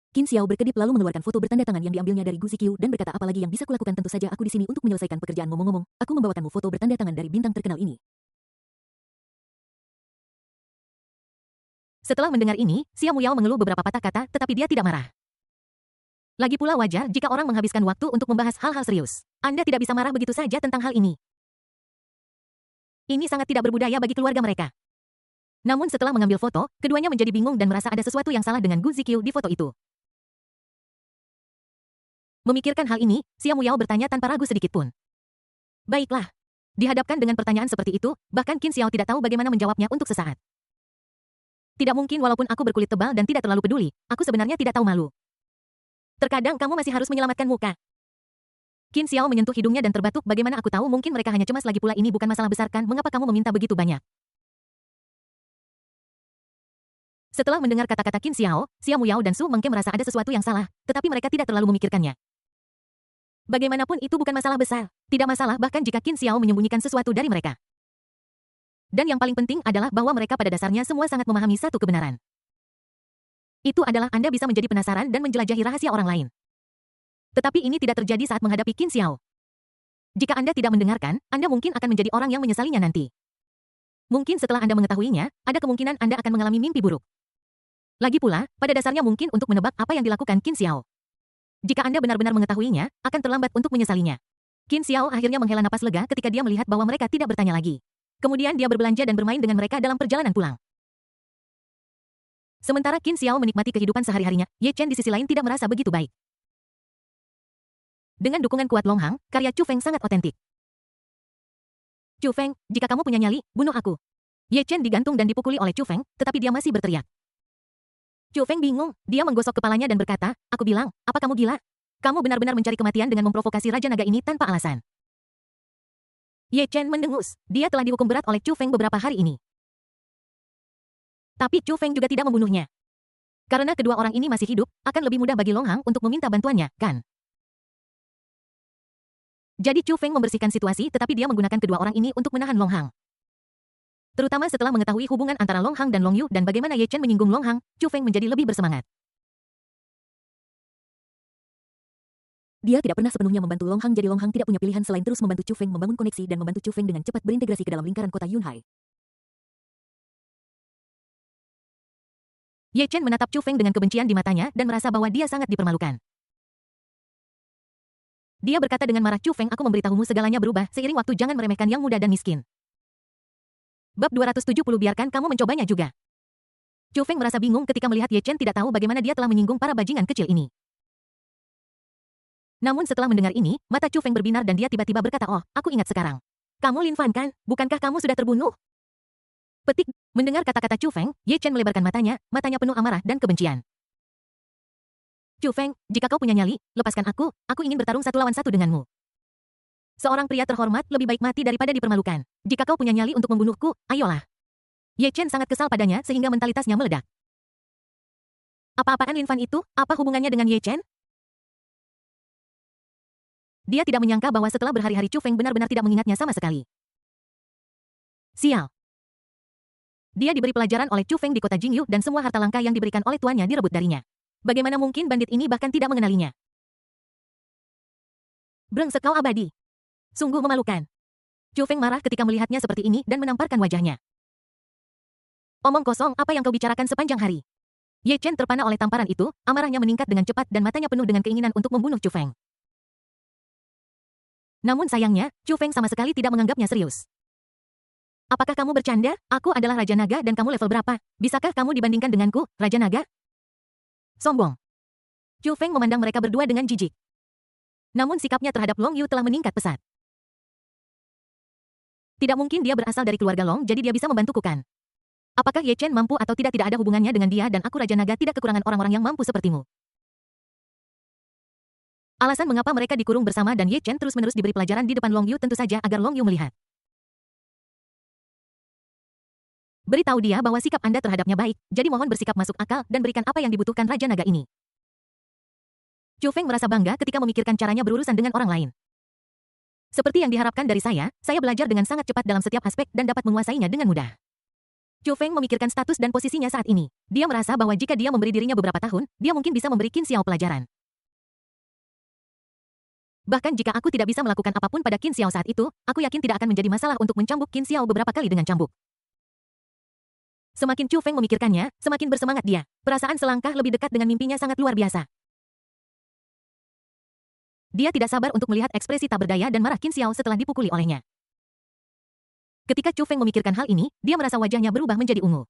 Qin Xiao berkedip lalu mengeluarkan foto bertanda tangan yang diambilnya dari Gu Zikyu dan berkata, apalagi yang bisa kulakukan, tentu saja aku di sini untuk menyelesaikan pekerjaan. Ngomong-ngomong, aku membawakanmu foto bertanda tangan dari bintang terkenal ini. Setelah mendengar ini, Xia Muyao mengeluh beberapa patah kata, tetapi dia tidak marah. Lagi pula wajar jika orang menghabiskan waktu untuk membahas hal-hal serius. Anda tidak bisa marah begitu saja tentang hal ini. Ini sangat tidak berbudaya bagi keluarga mereka. Namun setelah mengambil foto, keduanya menjadi bingung dan merasa ada sesuatu yang salah dengan Gu Zikyu di foto itu. Memikirkan hal ini, Xia Muyao bertanya tanpa ragu sedikit pun. Baiklah. Dihadapkan dengan pertanyaan seperti itu, bahkan Qin Xiao tidak tahu bagaimana menjawabnya untuk sesaat. Tidak mungkin walaupun aku berkulit tebal dan tidak terlalu peduli, aku sebenarnya tidak tahu malu. Terkadang kamu masih harus menyelamatkan muka. Qin Xiao menyentuh hidungnya dan terbatuk, bagaimana aku tahu, mungkin mereka hanya cemas, lagi pula ini bukan masalah besar kan, mengapa kamu meminta begitu banyak? Setelah mendengar kata-kata Qin Xiao, Xia Muyao dan Su Mengke merasa ada sesuatu yang salah, tetapi mereka tidak terlalu memikirkannya. Bagaimanapun itu bukan masalah besar. Tidak masalah bahkan jika Qin Xiao menyembunyikan sesuatu dari mereka. Dan yang paling penting adalah bahwa mereka pada dasarnya semua sangat memahami satu kebenaran. Itu adalah Anda bisa menjadi penasaran dan menjelajahi rahasia orang lain. Tetapi ini tidak terjadi saat menghadapi Qin Xiao. Jika Anda tidak mendengarkan, Anda mungkin akan menjadi orang yang menyesalinya nanti. Mungkin setelah Anda mengetahuinya, ada kemungkinan Anda akan mengalami mimpi buruk. Lagi pula, pada dasarnya mungkin untuk menebak apa yang dilakukan Qin Xiao. Jika Anda benar-benar mengetahuinya, akan terlambat untuk menyesalinya. Qin Xiao akhirnya menghela napas lega ketika dia melihat bahwa mereka tidak bertanya lagi. Kemudian dia berbelanja dan bermain dengan mereka dalam perjalanan pulang. Sementara Qin Xiao menikmati kehidupan sehari-harinya, Ye Chen di sisi lain tidak merasa begitu baik. Dengan dukungan kuat Long Hang, karya Chu Feng sangat otentik. Chu Feng, jika kamu punya nyali, bunuh aku. Ye Chen digantung dan dipukuli oleh Chu Feng, tetapi dia masih berteriak. Chu Feng bingung, dia menggosok kepalanya dan berkata, aku bilang, apa kamu gila? Kamu benar-benar mencari kematian dengan memprovokasi Raja Naga ini tanpa alasan. Ye Chen mendengus, dia telah dihukum berat oleh Chu Feng beberapa hari ini. Tapi Chu Feng juga tidak membunuhnya. Karena kedua orang ini masih hidup, akan lebih mudah bagi Long Hang untuk meminta bantuannya, kan? Jadi Chu Feng membersihkan situasi tetapi dia menggunakan kedua orang ini untuk menahan Long Hang. Terutama setelah mengetahui hubungan antara Long Hang dan Long Yu dan bagaimana Ye Chen menyinggung Long Hang, Chu Feng menjadi lebih bersemangat. Dia tidak pernah sepenuhnya membantu Long Hang, jadi Long Hang tidak punya pilihan selain terus membantu Chu Feng membangun koneksi dan membantu Chu Feng dengan cepat berintegrasi ke dalam lingkaran kota Yunhai. Ye Chen menatap Chu Feng dengan kebencian di matanya dan merasa bahwa dia sangat dipermalukan. Dia berkata dengan marah, Chu Feng, aku memberitahumu segalanya berubah seiring waktu, jangan meremehkan yang muda dan miskin. Bab 270, biarkan kamu mencobanya juga. Chu Feng merasa bingung ketika melihat Ye Chen tidak tahu bagaimana dia telah menyinggung para bajingan kecil ini. Namun setelah mendengar ini, mata Chu Feng berbinar dan dia tiba-tiba berkata, oh, aku ingat sekarang. Kamu Lin Fan kan? Bukankah kamu sudah terbunuh? Petik. Mendengar kata-kata Chu Feng, Ye Chen melebarkan matanya penuh amarah dan kebencian. Chu Feng, jika kau punya nyali, lepaskan aku ingin bertarung satu lawan satu denganmu. Seorang pria terhormat lebih baik mati daripada dipermalukan. Jika kau punya nyali untuk membunuhku, ayolah. Ye Chen sangat kesal padanya sehingga mentalitasnya meledak. Apa-apaan Lin Fan itu? Apa hubungannya dengan Ye Chen? Dia tidak menyangka bahwa setelah berhari-hari Chu Feng benar-benar tidak mengingatnya sama sekali. Sial. Dia diberi pelajaran oleh Chu Feng di kota Jingyu dan semua harta langka yang diberikan oleh tuannya direbut darinya. Bagaimana mungkin bandit ini bahkan tidak mengenalinya? Brengsek kau abadi. Sungguh memalukan. Chu Feng marah ketika melihatnya seperti ini dan menamparkan wajahnya. Omong kosong, apa yang kau bicarakan sepanjang hari? Ye Chen terpana oleh tamparan itu, amarahnya meningkat dengan cepat dan matanya penuh dengan keinginan untuk membunuh Chu Feng. Namun sayangnya, Chu Feng sama sekali tidak menganggapnya serius. Apakah kamu bercanda? Aku adalah Raja Naga dan kamu level berapa? Bisakah kamu dibandingkan denganku, Raja Naga? Sombong. Chu Feng memandang mereka berdua dengan jijik. Namun sikapnya terhadap Long Yu telah meningkat pesat. Tidak mungkin dia berasal dari keluarga Long, jadi dia bisa membantuku kan? Apakah Ye Chen mampu atau tidak ada hubungannya dengan dia dan aku Raja Naga tidak kekurangan orang-orang yang mampu sepertimu. Alasan mengapa mereka dikurung bersama dan Ye Chen terus-menerus diberi pelajaran di depan Long Yu tentu saja agar Long Yu melihat. Beritahu dia bahwa sikap Anda terhadapnya baik, jadi mohon bersikap masuk akal dan berikan apa yang dibutuhkan Raja Naga ini. Chu Feng merasa bangga ketika memikirkan caranya berurusan dengan orang lain. Seperti yang diharapkan dari saya belajar dengan sangat cepat dalam setiap aspek dan dapat menguasainya dengan mudah. Chu Feng memikirkan status dan posisinya saat ini. Dia merasa bahwa jika dia memberi dirinya beberapa tahun, dia mungkin bisa memberi Qin Xiao pelajaran. Bahkan jika aku tidak bisa melakukan apapun pada Qin Xiao saat itu, aku yakin tidak akan menjadi masalah untuk mencambuk Qin Xiao beberapa kali dengan cambuk. Semakin Chu Feng memikirkannya, semakin bersemangat dia. Perasaan selangkah lebih dekat dengan mimpinya sangat luar biasa. Dia tidak sabar untuk melihat ekspresi tak berdaya dan marah Qin Xiao setelah dipukuli olehnya. Ketika Chu Feng memikirkan hal ini, dia merasa wajahnya berubah menjadi ungu.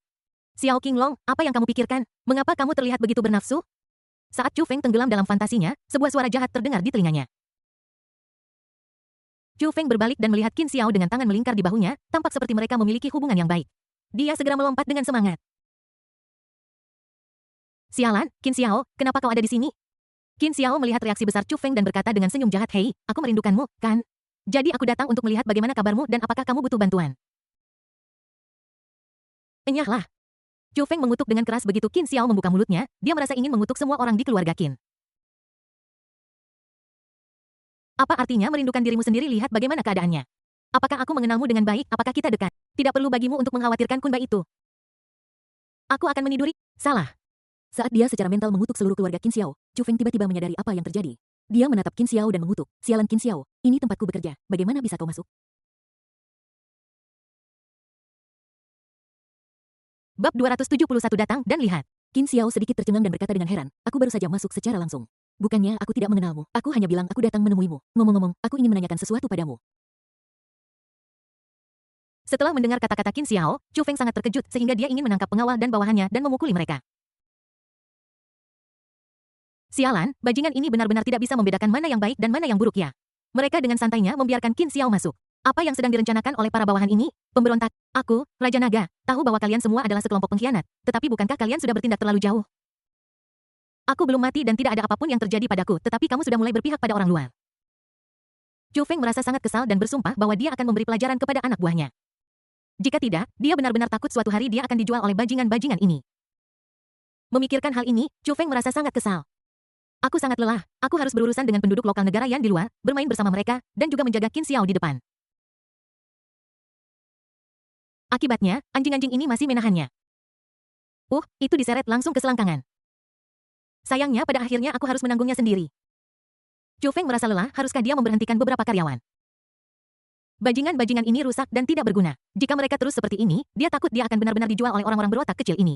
Xiao Qinglong, apa yang kamu pikirkan? Mengapa kamu terlihat begitu bernafsu? Saat Chu Feng tenggelam dalam fantasinya, sebuah suara jahat terdengar di telinganya. Chu Feng berbalik dan melihat Qin Xiao dengan tangan melingkar di bahunya, tampak seperti mereka memiliki hubungan yang baik. Dia segera melompat dengan semangat. Sialan, Qin Xiao, kenapa kau ada di sini? Qin Xiao melihat reaksi besar Chu Feng dan berkata dengan senyum jahat, "Hei, aku merindukanmu, kan? Jadi aku datang untuk melihat bagaimana kabarmu dan apakah kamu butuh bantuan." Enyahlah. Chu Feng mengutuk dengan keras begitu Qin Xiao membuka mulutnya, dia merasa ingin mengutuk semua orang di keluarga Qin. Apa artinya merindukan dirimu sendiri? Lihat bagaimana keadaannya. Apakah aku mengenalmu dengan baik? Apakah kita dekat? Tidak perlu bagimu untuk mengkhawatirkan Kunba itu. Aku akan meniduri. Salah. Saat dia secara mental mengutuk seluruh keluarga Qin Xiao, Chu Feng tiba-tiba menyadari apa yang terjadi. Dia menatap Qin Xiao dan mengutuk, "Sialan Qin Xiao, ini tempatku bekerja, bagaimana bisa kau masuk?" Bab 271 datang dan lihat. Qin Xiao sedikit tercengang dan berkata dengan heran, "Aku baru saja masuk secara langsung. Bukannya aku tidak mengenalmu, aku hanya bilang aku datang menemuimu. Ngomong-ngomong, aku ingin menanyakan sesuatu padamu." Setelah mendengar kata-kata Qin Xiao, Chu Feng sangat terkejut sehingga dia ingin menangkap pengawal dan bawahannya dan memukuli mereka. Sialan, bajingan ini benar-benar tidak bisa membedakan mana yang baik dan mana yang buruk ya. Mereka dengan santainya membiarkan Qin Xiao masuk. Apa yang sedang direncanakan oleh para bawahan ini? Pemberontak. Aku, Raja Naga, tahu bahwa kalian semua adalah sekelompok pengkhianat. Tetapi bukankah kalian sudah bertindak terlalu jauh? Aku belum mati dan tidak ada apapun yang terjadi padaku, tetapi kamu sudah mulai berpihak pada orang luar. Chu Feng merasa sangat kesal dan bersumpah bahwa dia akan memberi pelajaran kepada anak buahnya. Jika tidak, dia benar-benar takut suatu hari dia akan dijual oleh bajingan-bajingan ini. Memikirkan hal ini, Chu Feng merasa sangat kesal. Aku sangat lelah, aku harus berurusan dengan penduduk lokal negara yang di luar, bermain bersama mereka, dan juga menjaga Qin Xiao di depan. Akibatnya, anjing-anjing ini masih menahannya. Itu diseret langsung ke selangkangan. Sayangnya pada akhirnya aku harus menanggungnya sendiri. Chu Feng merasa lelah, haruskah dia memberhentikan beberapa karyawan? Bajingan-bajingan ini rusak dan tidak berguna. Jika mereka terus seperti ini, dia takut dia akan benar-benar dijual oleh orang-orang berotak kecil ini.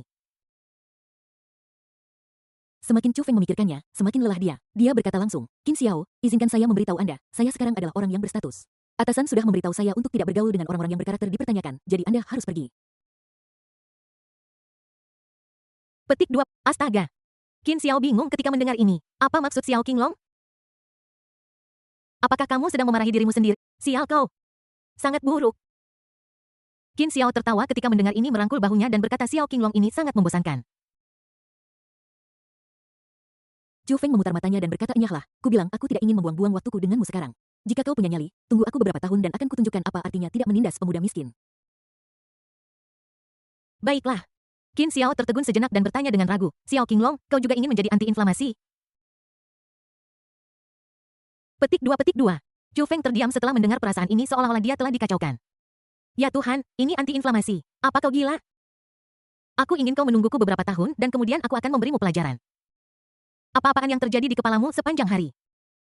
Semakin Chu Feng memikirkannya, semakin lelah dia. Dia berkata langsung, "Qin Xiao, izinkan saya memberitahu Anda, saya sekarang adalah orang yang berstatus. Atasan sudah memberitahu saya untuk tidak bergaul dengan orang-orang yang berkarakter dipertanyakan, jadi Anda harus pergi." Petik 2. Astaga. Qin Xiao bingung ketika mendengar ini. Apa maksud Xiao Qinglong? Apakah kamu sedang memarahi dirimu sendiri? Sial kau. Sangat buruk. Qin Xiao tertawa ketika mendengar ini merangkul bahunya dan berkata Xiao Qinglong ini sangat membosankan. Chu Feng memutar matanya dan berkata, "Enyahlah, kubilang aku tidak ingin membuang-buang waktuku denganmu sekarang. Jika kau punya nyali, tunggu aku beberapa tahun dan akan kutunjukkan apa artinya tidak menindas pemuda miskin." Baiklah. Qin Xiao tertegun sejenak dan bertanya dengan ragu, Xiao Qinglong, kau juga ingin menjadi anti-inflamasi? Petik 2. Chu Feng terdiam setelah mendengar perasaan ini seolah-olah dia telah dikacaukan. Ya Tuhan, ini anti-inflamasi. Apa kau gila? Aku ingin kau menungguku beberapa tahun dan kemudian aku akan memberimu pelajaran. Apa-apaan yang terjadi di kepalamu sepanjang hari?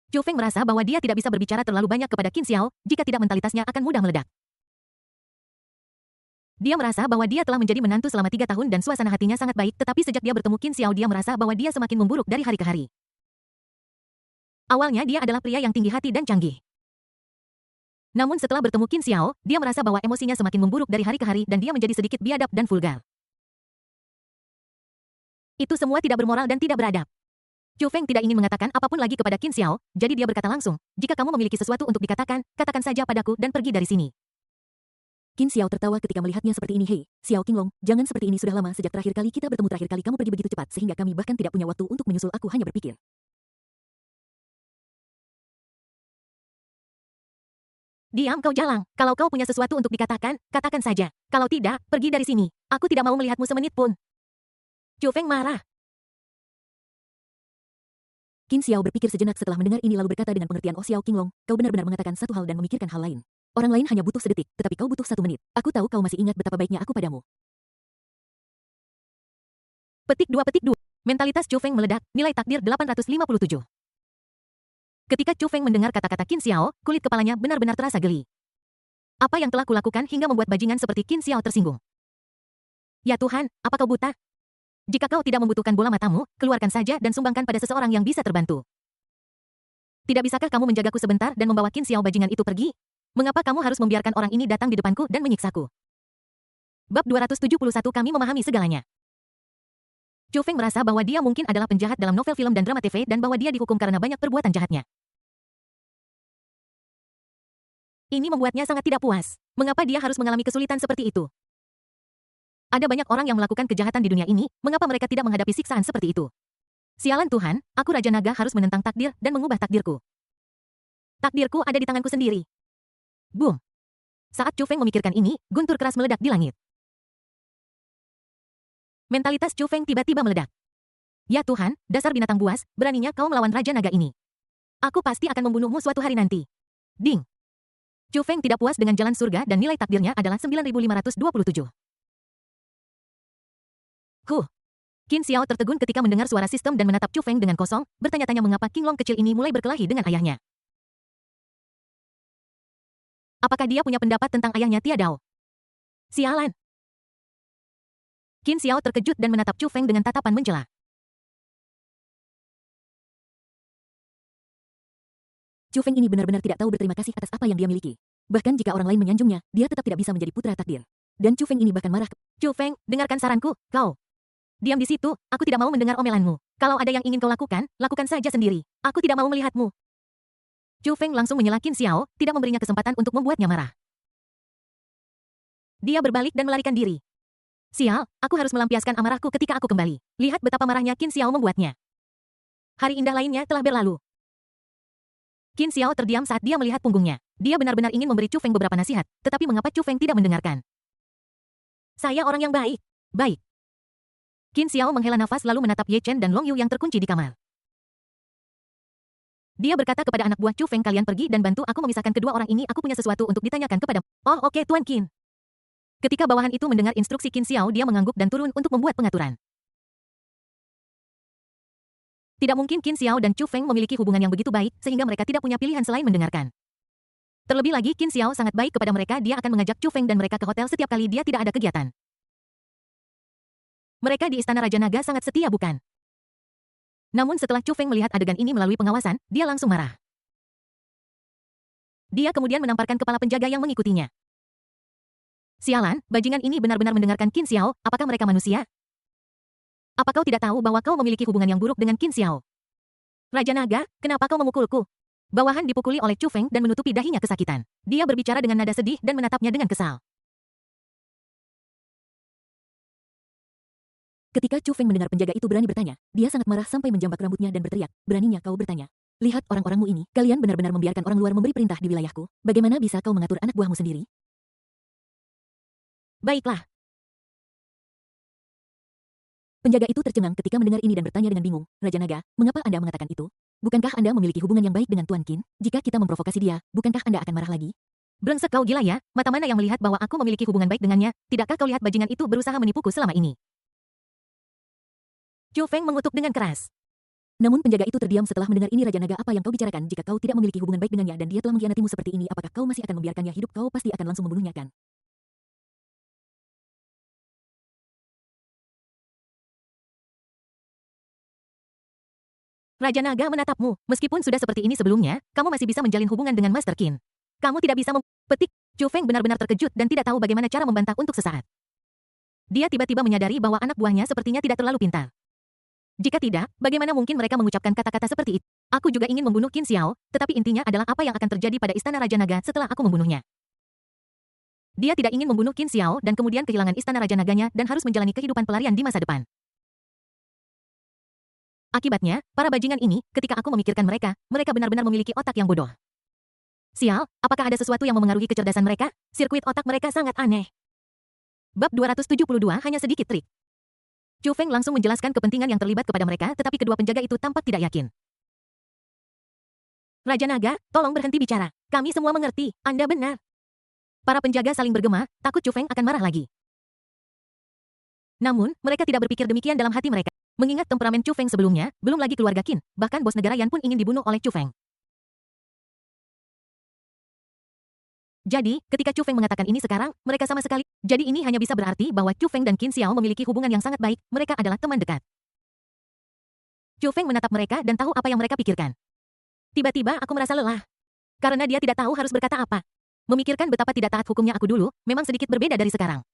Chu Feng merasa bahwa dia tidak bisa berbicara terlalu banyak kepada Qin Xiao, jika tidak mentalitasnya akan mudah meledak. Dia merasa bahwa dia telah menjadi menantu selama 3 tahun dan suasana hatinya sangat baik, tetapi sejak dia bertemu Qin Xiao dia merasa bahwa dia semakin memburuk dari hari ke hari. Awalnya dia adalah pria yang tinggi hati dan canggih. Namun setelah bertemu Qin Xiao, dia merasa bahwa emosinya semakin memburuk dari hari ke hari dan dia menjadi sedikit biadab dan vulgar. Itu semua tidak bermoral dan tidak beradab. Chu Feng tidak ingin mengatakan apapun lagi kepada Qin Xiao, jadi dia berkata langsung, "Jika kamu memiliki sesuatu untuk dikatakan, katakan saja padaku dan pergi dari sini." Qin Xiao tertawa ketika melihatnya seperti ini. "Hei, Xiao Qinglong, jangan seperti ini, sudah lama sejak terakhir kali kita bertemu, terakhir kali kamu pergi begitu cepat sehingga kami bahkan tidak punya waktu untuk menyusul, aku hanya berpikir." Diam kau jalang, kalau kau punya sesuatu untuk dikatakan, katakan saja. Kalau tidak, pergi dari sini. Aku tidak mau melihatmu semenit pun. Chu Feng marah. Qin Xiao berpikir sejenak setelah mendengar ini lalu berkata dengan pengertian, "Oh Xiao Qinglong, kau benar-benar mengatakan satu hal dan memikirkan hal lain. Orang lain hanya butuh sedetik, tetapi kau butuh 1 menit. Aku tahu kau masih ingat betapa baiknya aku padamu." Petik 2. Mentalitas Chu Feng meledak, nilai takdir 857. Ketika Chu Feng mendengar kata-kata Qin Xiao, kulit kepalanya benar-benar terasa geli. Apa yang telah kulakukan hingga membuat bajingan seperti Qin Xiao tersinggung? Ya Tuhan, apa kau buta? Jika kau tidak membutuhkan bola matamu, keluarkan saja dan sumbangkan pada seseorang yang bisa terbantu. Tidak bisakah kamu menjagaku sebentar dan membawa Qin Xiao bajingan itu pergi? Mengapa kamu harus membiarkan orang ini datang di depanku dan menyiksaku? Bab 271 kami memahami segalanya. Chu Feng merasa bahwa dia mungkin adalah penjahat dalam novel film dan drama TV dan bahwa dia dihukum karena banyak perbuatan jahatnya. Ini membuatnya sangat tidak puas. Mengapa dia harus mengalami kesulitan seperti itu? Ada banyak orang yang melakukan kejahatan di dunia ini, mengapa mereka tidak menghadapi siksaan seperti itu? Sialan Tuhan, aku Raja Naga harus menentang takdir dan mengubah takdirku. Takdirku ada di tanganku sendiri. Boom! Saat Chu Feng memikirkan ini, guntur keras meledak di langit. Mentalitas Chu Feng tiba-tiba meledak. Ya Tuhan, dasar binatang buas, beraninya kau melawan Raja Naga ini. Aku pasti akan membunuhmu suatu hari nanti. Ding! Chu Feng tidak puas dengan jalan surga dan nilai takdirnya adalah 9527. Qin Xiao tertegun ketika mendengar suara sistem dan menatap Chu Feng dengan kosong, bertanya-tanya mengapa King Long kecil ini mulai berkelahi dengan ayahnya. Apakah dia punya pendapat tentang ayahnya Tiadao? Sialan! Qin Xiao terkejut dan menatap Chu Feng dengan tatapan mencela. Chu Feng ini benar-benar tidak tahu berterima kasih atas apa yang dia miliki. Bahkan jika orang lain menyanjungnya, dia tetap tidak bisa menjadi putra takdir. Dan Chu Feng ini bahkan marah. Chu Feng, dengarkan saranku, kau. Diam di situ, aku tidak mau mendengar omelanmu. Kalau ada yang ingin kau lakukan, lakukan saja sendiri. Aku tidak mau melihatmu. Chu Feng langsung menyela Qin Xiao, tidak memberinya kesempatan untuk membuatnya marah. Dia berbalik dan melarikan diri. Sial, aku harus melampiaskan amarahku ketika aku kembali. Lihat betapa marahnya Qin Xiao membuatnya. Hari indah lainnya telah berlalu. Qin Xiao terdiam saat dia melihat punggungnya. Dia benar-benar ingin memberi Chu Feng beberapa nasihat, tetapi mengapa Chu Feng tidak mendengarkan? Saya orang yang baik. Baik. Qin Xiao menghela nafas lalu menatap Ye Chen dan Long Yu yang terkunci di kamar. Dia berkata kepada anak buah Chu Feng, kalian pergi dan bantu aku memisahkan kedua orang ini, aku punya sesuatu untuk ditanyakan kepada. Oh oke Tuan Qin. Ketika bawahan itu mendengar instruksi Qin Xiao, dia mengangguk dan turun untuk membuat pengaturan. Tidak mungkin Qin Xiao dan Chu Feng memiliki hubungan yang begitu baik, sehingga mereka tidak punya pilihan selain mendengarkan. Terlebih lagi Qin Xiao sangat baik kepada mereka, dia akan mengajak Chu Feng dan mereka ke hotel setiap kali dia tidak ada kegiatan. Mereka di Istana Raja Naga sangat setia bukan? Namun setelah Chu Feng melihat adegan ini melalui pengawasan, dia langsung marah. Dia kemudian menamparkan kepala penjaga yang mengikutinya. Sialan, bajingan ini benar-benar mendengarkan Qin Xiao, apakah mereka manusia? Apa kau tidak tahu bahwa kau memiliki hubungan yang buruk dengan Qin Xiao? Raja Naga, kenapa kau memukulku? Bawahan dipukuli oleh Chu Feng dan menutupi dahinya kesakitan. Dia berbicara dengan nada sedih dan menatapnya dengan kesal. Ketika Chu Feng mendengar penjaga itu berani bertanya, dia sangat marah sampai menjambak rambutnya dan berteriak, beraninya kau bertanya. Lihat orang-orangmu ini, kalian benar-benar membiarkan orang luar memberi perintah di wilayahku. Bagaimana bisa kau mengatur anak buahmu sendiri? Baiklah. Penjaga itu tercengang ketika mendengar ini dan bertanya dengan bingung, Raja Naga, mengapa Anda mengatakan itu? Bukankah Anda memiliki hubungan yang baik dengan Tuan Qin? Jika kita memprovokasi dia, bukankah Anda akan marah lagi? Brengsek kau gila ya, mata mana yang melihat bahwa aku memiliki hubungan baik dengannya, tidakkah kau lihat bajingan itu berusaha menipuku selama ini? Chu Feng mengutuk dengan keras. Namun penjaga itu terdiam setelah mendengar ini. Raja Naga, apa yang kau bicarakan? Jika kau tidak memiliki hubungan baik dengannya dan dia telah mengkhianatimu seperti ini, apakah kau masih akan membiarkannya hidup? Kau pasti akan langsung membunuhnya kan? Raja Naga menatapmu, meskipun sudah seperti ini sebelumnya, kamu masih bisa menjalin hubungan dengan Master Qin. Kamu tidak bisa petik. Chu Feng benar-benar terkejut dan tidak tahu bagaimana cara membantah untuk sesaat. Dia tiba-tiba menyadari bahwa anak buahnya sepertinya tidak terlalu pintar. Jika tidak, bagaimana mungkin mereka mengucapkan kata-kata seperti itu? Aku juga ingin membunuh Qin Xiao, tetapi intinya adalah apa yang akan terjadi pada Istana Raja Naga setelah aku membunuhnya. Dia tidak ingin membunuh Qin Xiao dan kemudian kehilangan Istana Raja Naganya dan harus menjalani kehidupan pelarian di masa depan. Akibatnya, para bajingan ini, ketika aku memikirkan mereka, mereka benar-benar memiliki otak yang bodoh. Sial, apakah ada sesuatu yang memengaruhi kecerdasan mereka? Sirkuit otak mereka sangat aneh. Bab 272 hanya sedikit trik. Chu Feng langsung menjelaskan kepentingan yang terlibat kepada mereka, tetapi kedua penjaga itu tampak tidak yakin. Raja Naga, tolong berhenti bicara. Kami semua mengerti, Anda benar. Para penjaga saling bergema, takut Chu Feng akan marah lagi. Namun, mereka tidak berpikir demikian dalam hati mereka. Mengingat temperamen Chu Feng sebelumnya, belum lagi keluarga Qin, bahkan bos negara Yan pun ingin dibunuh oleh Chu Feng. Jadi, ketika Chu Feng mengatakan ini sekarang, mereka sama sekali. Jadi ini hanya bisa berarti bahwa Chu Feng dan Qin Xiao memiliki hubungan yang sangat baik, mereka adalah teman dekat. Chu Feng menatap mereka dan tahu apa yang mereka pikirkan. Tiba-tiba aku merasa lelah. Karena dia tidak tahu harus berkata apa. Memikirkan betapa tidak taat hukumnya aku dulu, memang sedikit berbeda dari sekarang.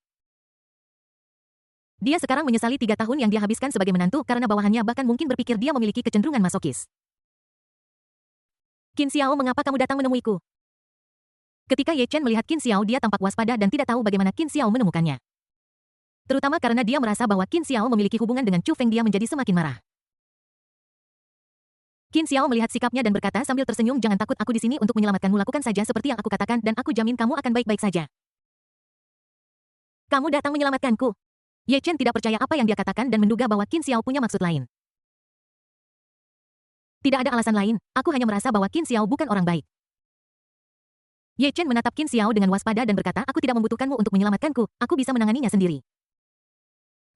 Dia sekarang menyesali 3 tahun yang dia habiskan sebagai menantu karena bawahannya bahkan mungkin berpikir dia memiliki kecenderungan masokis. Qin Xiao, mengapa kamu datang menemuiku? Ketika Ye Chen melihat Qin Xiao, dia tampak waspada dan tidak tahu bagaimana Qin Xiao menemukannya. Terutama karena dia merasa bahwa Qin Xiao memiliki hubungan dengan Chu Feng, dia menjadi semakin marah. Qin Xiao melihat sikapnya dan berkata sambil tersenyum, jangan takut, aku di sini untuk menyelamatkanmu, lakukan saja seperti yang aku katakan dan aku jamin kamu akan baik-baik saja. Kamu datang menyelamatkanku. Ye Chen tidak percaya apa yang dia katakan dan menduga bahwa Qin Xiao punya maksud lain. Tidak ada alasan lain, aku hanya merasa bahwa Qin Xiao bukan orang baik. Ye Chen menatap Qin Xiao dengan waspada dan berkata, aku tidak membutuhkanmu untuk menyelamatkanku, aku bisa menanganinya sendiri.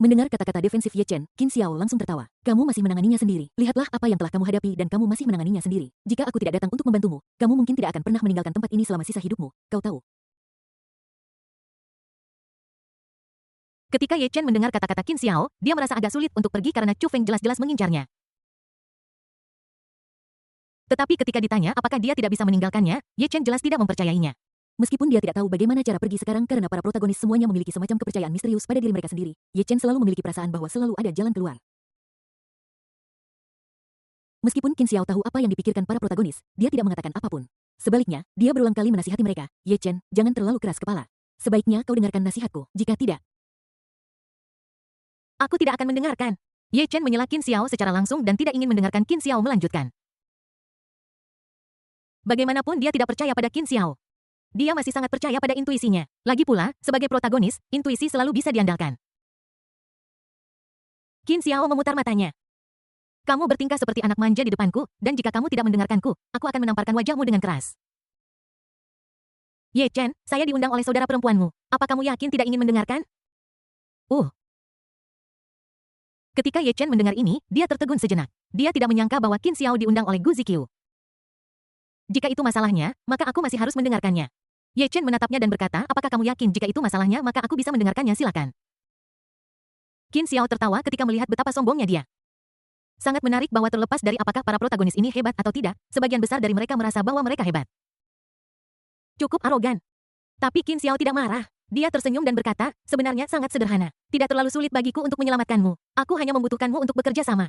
Mendengar kata-kata defensif Ye Chen, Qin Xiao langsung tertawa. Kamu masih menanganinya sendiri. Lihatlah apa yang telah kamu hadapi dan kamu masih menanganinya sendiri. Jika aku tidak datang untuk membantumu, kamu mungkin tidak akan pernah meninggalkan tempat ini selama sisa hidupmu. Kau tahu. Ketika Ye Chen mendengar kata-kata Qin Xiao, dia merasa agak sulit untuk pergi karena Chu Feng jelas-jelas mengincarnya. Tetapi ketika ditanya apakah dia tidak bisa meninggalkannya, Ye Chen jelas tidak mempercayainya. Meskipun dia tidak tahu bagaimana cara pergi sekarang karena para protagonis semuanya memiliki semacam kepercayaan misterius pada diri mereka sendiri, Ye Chen selalu memiliki perasaan bahwa selalu ada jalan keluar. Meskipun Qin Xiao tahu apa yang dipikirkan para protagonis, dia tidak mengatakan apapun. Sebaliknya, dia berulang kali menasihati mereka, Ye Chen, jangan terlalu keras kepala. Sebaiknya kau dengarkan nasihatku, jika tidak, aku tidak akan mendengarkan. Ye Chen menyela Qin Xiao secara langsung dan tidak ingin mendengarkan Qin Xiao melanjutkan. Bagaimanapun dia tidak percaya pada Qin Xiao. Dia masih sangat percaya pada intuisinya. Lagi pula, sebagai protagonis, intuisi selalu bisa diandalkan. Qin Xiao memutar matanya. Kamu bertingkah seperti anak manja di depanku, dan jika kamu tidak mendengarkanku, aku akan menamparkan wajahmu dengan keras. Ye Chen, saya diundang oleh saudara perempuanmu. Apa kamu yakin tidak ingin mendengarkan? Ketika Ye Chen mendengar ini, dia tertegun sejenak. Dia tidak menyangka bahwa Qin Xiao diundang oleh Gu Ziqiu. Jika itu masalahnya, maka aku masih harus mendengarkannya. Ye Chen menatapnya dan berkata, apakah kamu yakin jika itu masalahnya maka aku bisa mendengarkannya, silakan. Qin Xiao tertawa ketika melihat betapa sombongnya dia. Sangat menarik bahwa terlepas dari apakah para protagonis ini hebat atau tidak, sebagian besar dari mereka merasa bahwa mereka hebat. Cukup arogan. Tapi Qin Xiao tidak marah. Dia tersenyum dan berkata, sebenarnya sangat sederhana. Tidak terlalu sulit bagiku untuk menyelamatkanmu. Aku hanya membutuhkanmu untuk bekerja sama.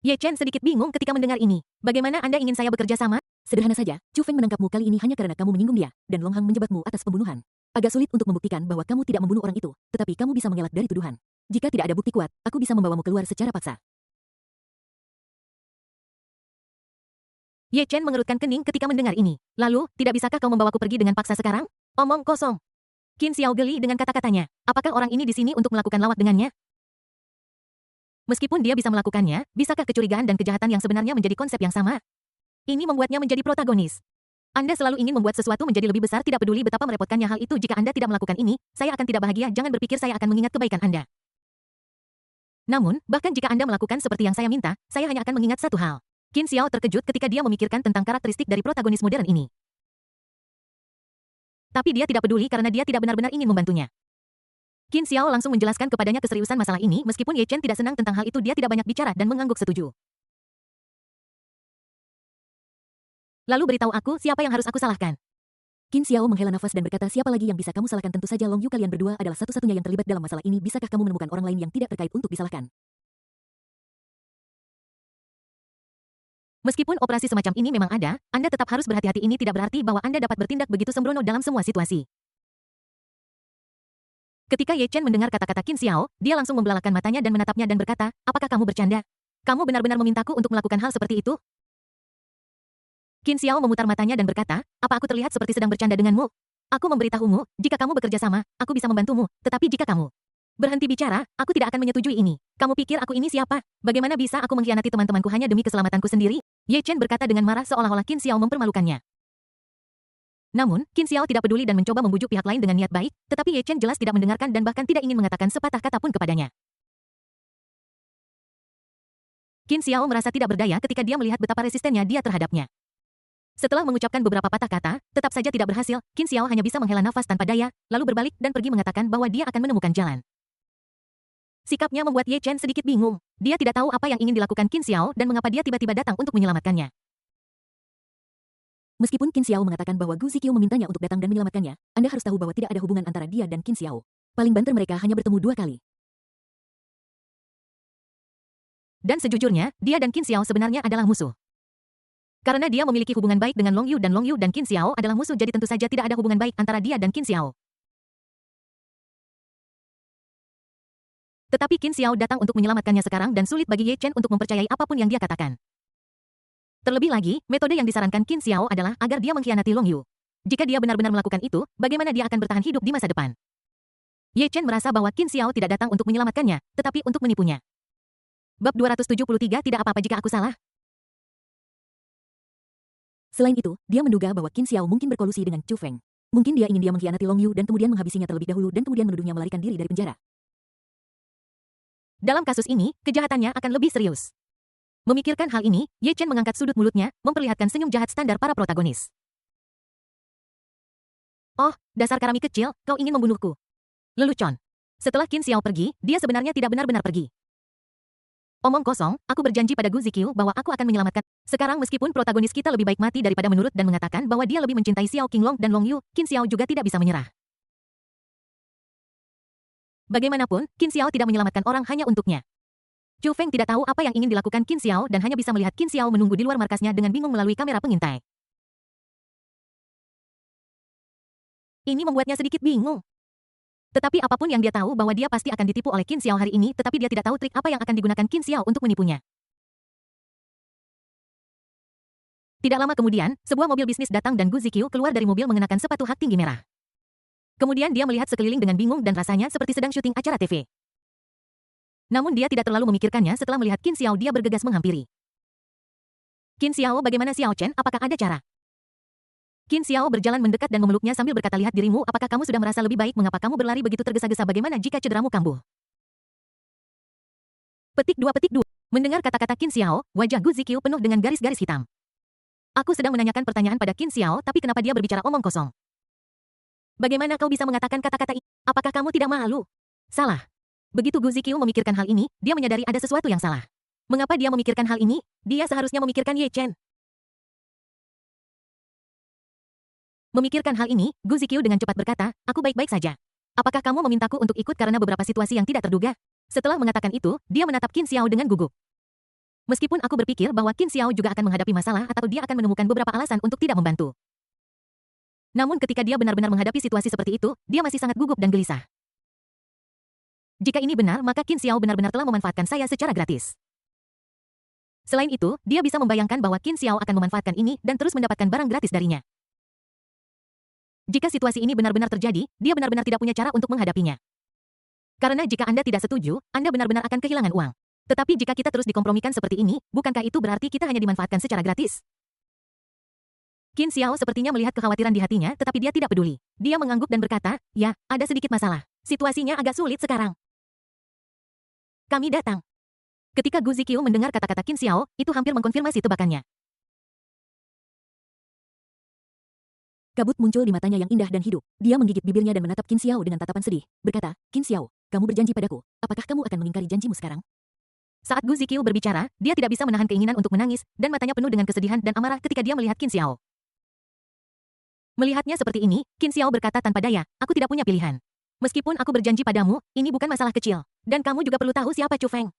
Ye Chen sedikit bingung ketika mendengar ini. Bagaimana Anda ingin saya bekerja sama? Sederhana saja, Chu Feng menangkapmu kali ini hanya karena kamu menyinggung dia, dan Long Hang menjebakmu atas pembunuhan. Agak sulit untuk membuktikan bahwa kamu tidak membunuh orang itu, tetapi kamu bisa mengelak dari tuduhan. Jika tidak ada bukti kuat, aku bisa membawamu keluar secara paksa. Ye Chen mengerutkan kening ketika mendengar ini. Lalu, tidak bisakah kau membawaku pergi dengan paksa sekarang? Omong kosong. Qin Xiao geli dengan kata-katanya. Apakah orang ini di sini untuk melakukan lawak dengannya? Meskipun dia bisa melakukannya, bisakah kecurigaan dan kejahatan yang sebenarnya menjadi konsep yang sama? Ini membuatnya menjadi protagonis. Anda selalu ingin membuat sesuatu menjadi lebih besar, tidak peduli betapa merepotkannya hal itu. Jika Anda tidak melakukan ini, saya akan tidak bahagia. Jangan berpikir saya akan mengingat kebaikan Anda. Namun, bahkan jika Anda melakukan seperti yang saya minta, saya hanya akan mengingat satu hal. Qin Xiao terkejut ketika dia memikirkan tentang karakteristik dari protagonis modern ini. Tapi dia tidak peduli karena dia tidak benar-benar ingin membantunya. Qin Xiao langsung menjelaskan kepadanya keseriusan masalah ini, meskipun Ye Chen tidak senang tentang hal itu, dia tidak banyak bicara dan mengangguk setuju. Lalu beritahu aku siapa yang harus aku salahkan. Qin Xiao menghela nafas dan berkata, siapa lagi yang bisa kamu salahkan? Tentu saja Long Yu, kalian berdua adalah satu-satunya yang terlibat dalam masalah ini. Bisakah kamu menemukan orang lain yang tidak terkait untuk disalahkan? Meskipun operasi semacam ini memang ada, Anda tetap harus berhati-hati. Ini tidak berarti bahwa Anda dapat bertindak begitu sembrono dalam semua situasi. Ketika Ye Chen mendengar kata-kata Qin Xiao, dia langsung membelalakan matanya dan menatapnya dan berkata, apakah kamu bercanda? Kamu benar-benar memintaku untuk melakukan hal seperti itu? Qin Xiao memutar matanya dan berkata, apa aku terlihat seperti sedang bercanda denganmu? Aku memberitahumu, jika kamu bekerja sama, aku bisa membantumu, tetapi jika kamu berhenti bicara, aku tidak akan menyetujui ini. Kamu pikir aku ini siapa? Bagaimana bisa aku mengkhianati teman-temanku hanya demi keselamatanku sendiri? Ye Chen berkata dengan marah seolah-olah Qin Xiao mempermalukannya. Namun, Qin Xiao tidak peduli dan mencoba membujuk pihak lain dengan niat baik, tetapi Ye Chen jelas tidak mendengarkan dan bahkan tidak ingin mengatakan sepatah kata pun kepadanya. Qin Xiao merasa tidak berdaya ketika dia melihat betapa resistennya dia terhadapnya. Setelah mengucapkan beberapa patah kata, tetap saja tidak berhasil, Qin Xiao hanya bisa menghela nafas tanpa daya, lalu berbalik dan pergi mengatakan bahwa dia akan menemukan jalan. Sikapnya membuat Ye Chen sedikit bingung. Dia tidak tahu apa yang ingin dilakukan Qin Xiao dan mengapa dia tiba-tiba datang untuk menyelamatkannya. Meskipun Qin Xiao mengatakan bahwa Gu Zikyu memintanya untuk datang dan menyelamatkannya, Anda harus tahu bahwa tidak ada hubungan antara dia dan Qin Xiao. Paling banter mereka hanya bertemu 2 kali. Dan sejujurnya, dia dan Qin Xiao sebenarnya adalah musuh. Karena dia memiliki hubungan baik dengan Long Yu dan Qin Xiao adalah musuh, jadi tentu saja tidak ada hubungan baik antara dia dan Qin Xiao. Tetapi Qin Xiao datang untuk menyelamatkannya sekarang dan sulit bagi Ye Chen untuk mempercayai apapun yang dia katakan. Terlebih lagi, metode yang disarankan Qin Xiao adalah agar dia mengkhianati Long Yu. Jika dia benar-benar melakukan itu, bagaimana dia akan bertahan hidup di masa depan? Ye Chen merasa bahwa Qin Xiao tidak datang untuk menyelamatkannya, tetapi untuk menipunya. Bab 273 tidak apa-apa jika aku salah. Selain itu, dia menduga bahwa Qin Xiao mungkin berkolusi dengan Chu Feng. Mungkin dia ingin dia mengkhianati Long Yu dan kemudian menghabisinya terlebih dahulu dan kemudian menuduhnya melarikan diri dari penjara. Dalam kasus ini, kejahatannya akan lebih serius. Memikirkan hal ini, Ye Chen mengangkat sudut mulutnya, memperlihatkan senyum jahat standar para protagonis. Oh, dasar karami kecil, kau ingin membunuhku. Lelucon. Setelah Qin Xiao pergi, dia sebenarnya tidak benar-benar pergi. Omong kosong, aku berjanji pada Gu Zikyu bahwa aku akan menyelamatkan. Sekarang meskipun protagonis kita lebih baik mati daripada menurut dan mengatakan bahwa dia lebih mencintai Xiao Qinglong dan Long Yu, Qin Xiao juga tidak bisa menyerah. Bagaimanapun, Qin Xiao tidak menyelamatkan orang hanya untuknya. Chu Feng tidak tahu apa yang ingin dilakukan Qin Xiao dan hanya bisa melihat Qin Xiao menunggu di luar markasnya dengan bingung melalui kamera pengintai. Ini membuatnya sedikit bingung. Tetapi apapun yang dia tahu bahwa dia pasti akan ditipu oleh Qin Xiao hari ini, tetapi dia tidak tahu trik apa yang akan digunakan Qin Xiao untuk menipunya. Tidak lama kemudian, sebuah mobil bisnis datang dan Gu Zikyu keluar dari mobil mengenakan sepatu hak tinggi merah. Kemudian dia melihat sekeliling dengan bingung dan rasanya seperti sedang syuting acara TV. Namun dia tidak terlalu memikirkannya setelah melihat Qin Xiao dia bergegas menghampiri. Qin Xiao, bagaimana Xiao Chen, apakah ada cara? Qin Xiao berjalan mendekat dan memeluknya sambil berkata, lihat dirimu, apakah kamu sudah merasa lebih baik, mengapa kamu berlari begitu tergesa-gesa, bagaimana jika cederamu kambuh? Petik 2. Mendengar kata-kata Qin Xiao, wajah Gu Zikyu penuh dengan garis-garis hitam. Aku sedang menanyakan pertanyaan pada Qin Xiao, tapi kenapa dia berbicara omong kosong? Bagaimana kau bisa mengatakan kata-kata ini? Apakah kamu tidak malu? Salah. Begitu Gu Zikyu memikirkan hal ini, dia menyadari ada sesuatu yang salah. Mengapa dia memikirkan hal ini? Dia seharusnya memikirkan Ye Chen. Memikirkan hal ini, Gu Zikyu dengan cepat berkata, aku baik-baik saja. Apakah kamu memintaku untuk ikut karena beberapa situasi yang tidak terduga? Setelah mengatakan itu, dia menatap Qin Xiao dengan gugup. Meskipun aku berpikir bahwa Qin Xiao juga akan menghadapi masalah atau dia akan menemukan beberapa alasan untuk tidak membantu. Namun ketika dia benar-benar menghadapi situasi seperti itu, dia masih sangat gugup dan gelisah. Jika ini benar, maka Qin Xiao benar-benar telah memanfaatkan saya secara gratis. Selain itu, dia bisa membayangkan bahwa Qin Xiao akan memanfaatkan ini dan terus mendapatkan barang gratis darinya. Jika situasi ini benar-benar terjadi, dia benar-benar tidak punya cara untuk menghadapinya. Karena jika Anda tidak setuju, Anda benar-benar akan kehilangan uang. Tetapi jika kita terus dikompromikan seperti ini, bukankah itu berarti kita hanya dimanfaatkan secara gratis? Qin Xiao sepertinya melihat kekhawatiran di hatinya, tetapi dia tidak peduli. Dia mengangguk dan berkata, ya, ada sedikit masalah. Situasinya agak sulit sekarang. Kami datang. Ketika Gu Zikyu mendengar kata-kata Qin Xiao, itu hampir mengkonfirmasi tebakannya. Kabut muncul di matanya yang indah dan hidup. Dia menggigit bibirnya dan menatap Qin Xiao dengan tatapan sedih, berkata, Qin Xiao, kamu berjanji padaku, apakah kamu akan mengingkari janjimu sekarang? Saat Gu Zikyu berbicara, dia tidak bisa menahan keinginan untuk menangis, dan matanya penuh dengan kesedihan dan amarah ketika dia melihat Qin Xiao. Melihatnya seperti ini, Qin Xiao berkata tanpa daya, aku tidak punya pilihan. Meskipun aku berjanji padamu, ini bukan masalah kecil. Dan kamu juga perlu tahu siapa Chu Feng.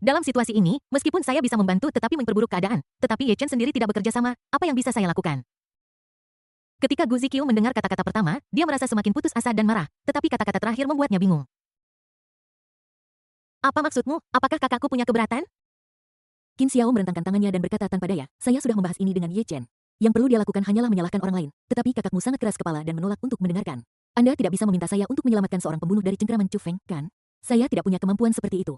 Dalam situasi ini, meskipun saya bisa membantu tetapi memperburuk keadaan, tetapi Ye Chen sendiri tidak bekerja sama, apa yang bisa saya lakukan? Ketika Gu Zikyu mendengar kata-kata pertama, dia merasa semakin putus asa dan marah, tetapi kata-kata terakhir membuatnya bingung. Apa maksudmu? Apakah kakakku punya keberatan? Qin Xiao merentangkan tangannya dan berkata tanpa daya, saya sudah membahas ini dengan Ye Chen. Yang perlu dia lakukan hanyalah menyalahkan orang lain, tetapi kakakmu sangat keras kepala dan menolak untuk mendengarkan. Anda tidak bisa meminta saya untuk menyelamatkan seorang pembunuh dari cengkeraman Chu Feng, kan? Saya tidak punya kemampuan seperti itu.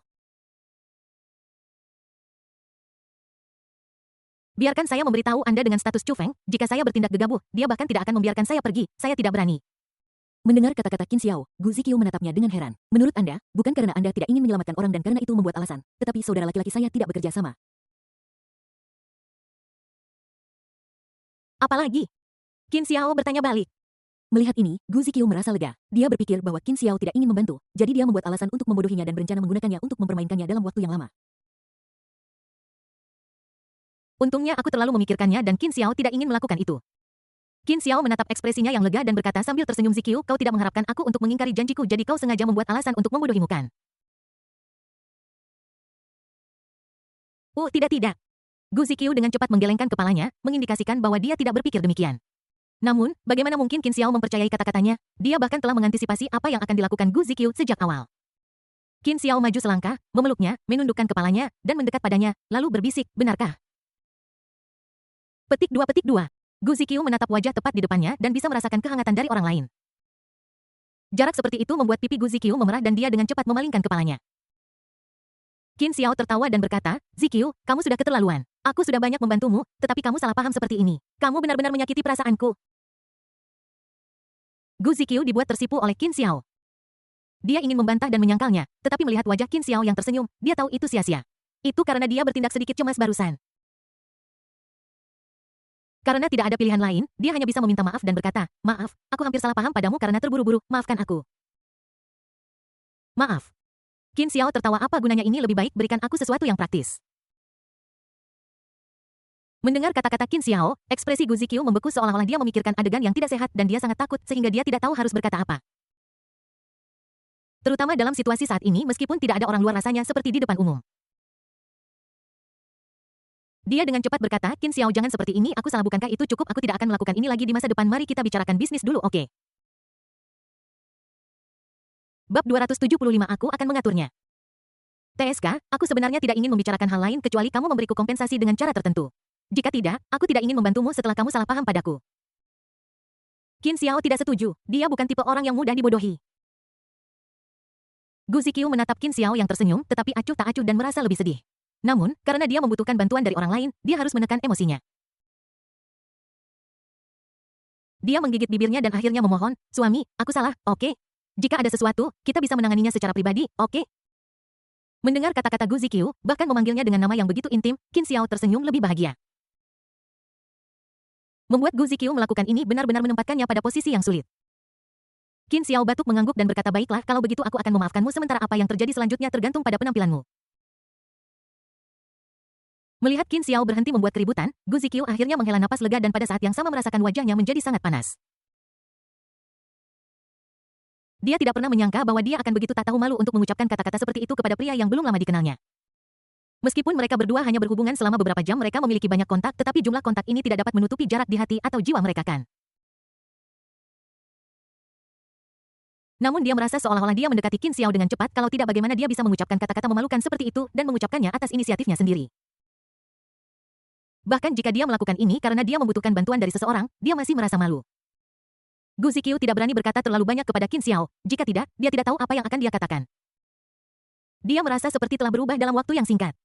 Biarkan saya memberitahu Anda dengan status Chu Feng, jika saya bertindak gegabah, dia bahkan tidak akan membiarkan saya pergi, saya tidak berani. Mendengar kata-kata Qin Xiao, Gu Ziqiu menatapnya dengan heran. Menurut Anda, bukan karena Anda tidak ingin menyelamatkan orang dan karena itu membuat alasan, tetapi saudara laki-laki saya tidak bekerja sama. Apalagi? Qin Xiao bertanya balik. Melihat ini, Gu Ziqiu merasa lega. Dia berpikir bahwa Qin Xiao tidak ingin membantu, jadi dia membuat alasan untuk membodohinya dan berencana menggunakannya untuk mempermainkannya dalam waktu yang lama. Untungnya aku terlalu memikirkannya dan Qin Xiao tidak ingin melakukan itu. Qin Xiao menatap ekspresinya yang lega dan berkata sambil tersenyum, Ziqiu, kau tidak mengharapkan aku untuk mengingkari janjiku, jadi kau sengaja membuat alasan untuk membodohimu kan? Tidak. Gu Ziqiu dengan cepat menggelengkan kepalanya, mengindikasikan bahwa dia tidak berpikir demikian. Namun, bagaimana mungkin Qin Xiao mempercayai kata-katanya? Dia bahkan telah mengantisipasi apa yang akan dilakukan Gu Ziqiu sejak awal. Qin Xiao maju selangkah, memeluknya, menundukkan kepalanya, dan mendekat padanya, lalu berbisik, benarkah? Petik 2. Gu Ziqiu menatap wajah tepat di depannya dan bisa merasakan kehangatan dari orang lain. Jarak seperti itu membuat pipi Gu Ziqiu memerah dan dia dengan cepat memalingkan kepalanya. Qin Xiao tertawa dan berkata, Ziqiu, kamu sudah keterlaluan. Aku sudah banyak membantumu, tetapi kamu salah paham seperti ini. Kamu benar-benar menyakiti perasaanku. Gu Ziqiu dibuat tersipu oleh Qin Xiao. Dia ingin membantah dan menyangkalnya, tetapi melihat wajah Qin Xiao yang tersenyum, dia tahu itu sia-sia. Itu karena dia bertindak sedikit cemas barusan. Karena tidak ada pilihan lain, dia hanya bisa meminta maaf dan berkata, maaf, aku hampir salah paham padamu karena terburu-buru, maafkan aku. Maaf. Qin Xiao tertawa, apa gunanya ini, lebih baik berikan aku sesuatu yang praktis. Mendengar kata-kata Qin Xiao, ekspresi Gu Ziqiu membeku seolah-olah dia memikirkan adegan yang tidak sehat dan dia sangat takut sehingga dia tidak tahu harus berkata apa. Terutama dalam situasi saat ini meskipun tidak ada orang luar rasanya seperti di depan umum. Dia dengan cepat berkata, Qin Xiao, jangan seperti ini, aku salah bukankah itu cukup, aku tidak akan melakukan ini lagi di masa depan, mari kita bicarakan bisnis dulu, oke? Bab 275, aku akan mengaturnya. TSK, aku sebenarnya tidak ingin membicarakan hal lain kecuali kamu memberiku kompensasi dengan cara tertentu. Jika tidak, aku tidak ingin membantumu setelah kamu salah paham padaku. Qin Xiao tidak setuju, dia bukan tipe orang yang mudah dibodohi. Gu Ziqiu menatap Qin Xiao yang tersenyum, tetapi acuh tak acuh dan merasa lebih sedih. Namun, karena dia membutuhkan bantuan dari orang lain, dia harus menekan emosinya. Dia menggigit bibirnya dan akhirnya memohon, suami, aku salah, oke? Jika ada sesuatu, kita bisa menanganinya secara pribadi, oke? Mendengar kata-kata Gu Ziqiu, bahkan memanggilnya dengan nama yang begitu intim, Qin Xiao tersenyum lebih bahagia. Membuat Gu Ziqiu melakukan ini benar-benar menempatkannya pada posisi yang sulit. Qin Xiao batuk mengangguk dan berkata, baiklah, kalau begitu aku akan memaafkanmu, sementara apa yang terjadi selanjutnya tergantung pada penampilanmu. Melihat Qin Xiao berhenti membuat keributan, Gu Ziqiu akhirnya menghela napas lega dan pada saat yang sama merasakan wajahnya menjadi sangat panas. Dia tidak pernah menyangka bahwa dia akan begitu tak tahu malu untuk mengucapkan kata-kata seperti itu kepada pria yang belum lama dikenalnya. Meskipun mereka berdua hanya berhubungan selama beberapa jam, mereka memiliki banyak kontak, tetapi jumlah kontak ini tidak dapat menutupi jarak di hati atau jiwa mereka kan. Namun dia merasa seolah-olah dia mendekati Qin Xiao dengan cepat, kalau tidak bagaimana dia bisa mengucapkan kata-kata memalukan seperti itu dan mengucapkannya atas inisiatifnya sendiri. Bahkan jika dia melakukan ini karena dia membutuhkan bantuan dari seseorang, dia masih merasa malu. Gu Ziqiu tidak berani berkata terlalu banyak kepada Qin Xiao, jika tidak, dia tidak tahu apa yang akan dia katakan. Dia merasa seperti telah berubah dalam waktu yang singkat.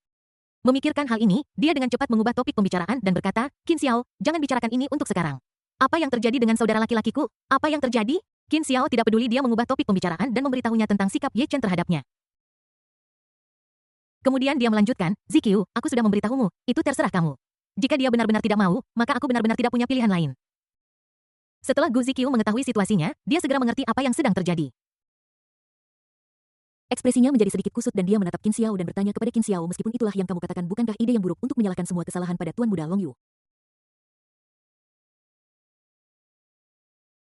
Memikirkan hal ini, dia dengan cepat mengubah topik pembicaraan dan berkata, Qin Xiao, jangan bicarakan ini untuk sekarang. Apa yang terjadi dengan saudara laki-lakiku? Apa yang terjadi? Qin Xiao tidak peduli, dia mengubah topik pembicaraan dan memberitahunya tentang sikap Ye Chen terhadapnya. Kemudian dia melanjutkan, Ziqiu, aku sudah memberitahumu, itu terserah kamu. Jika dia benar-benar tidak mau, maka aku benar-benar tidak punya pilihan lain. Setelah Gu Ziqiu mengetahui situasinya, dia segera mengerti apa yang sedang terjadi. Ekspresinya menjadi sedikit kusut dan dia menatap Qin Xiao dan bertanya kepada Qin Xiao, meskipun itulah yang kamu katakan, bukankah ide yang buruk untuk menyalahkan semua kesalahan pada Tuan Muda Long Yu?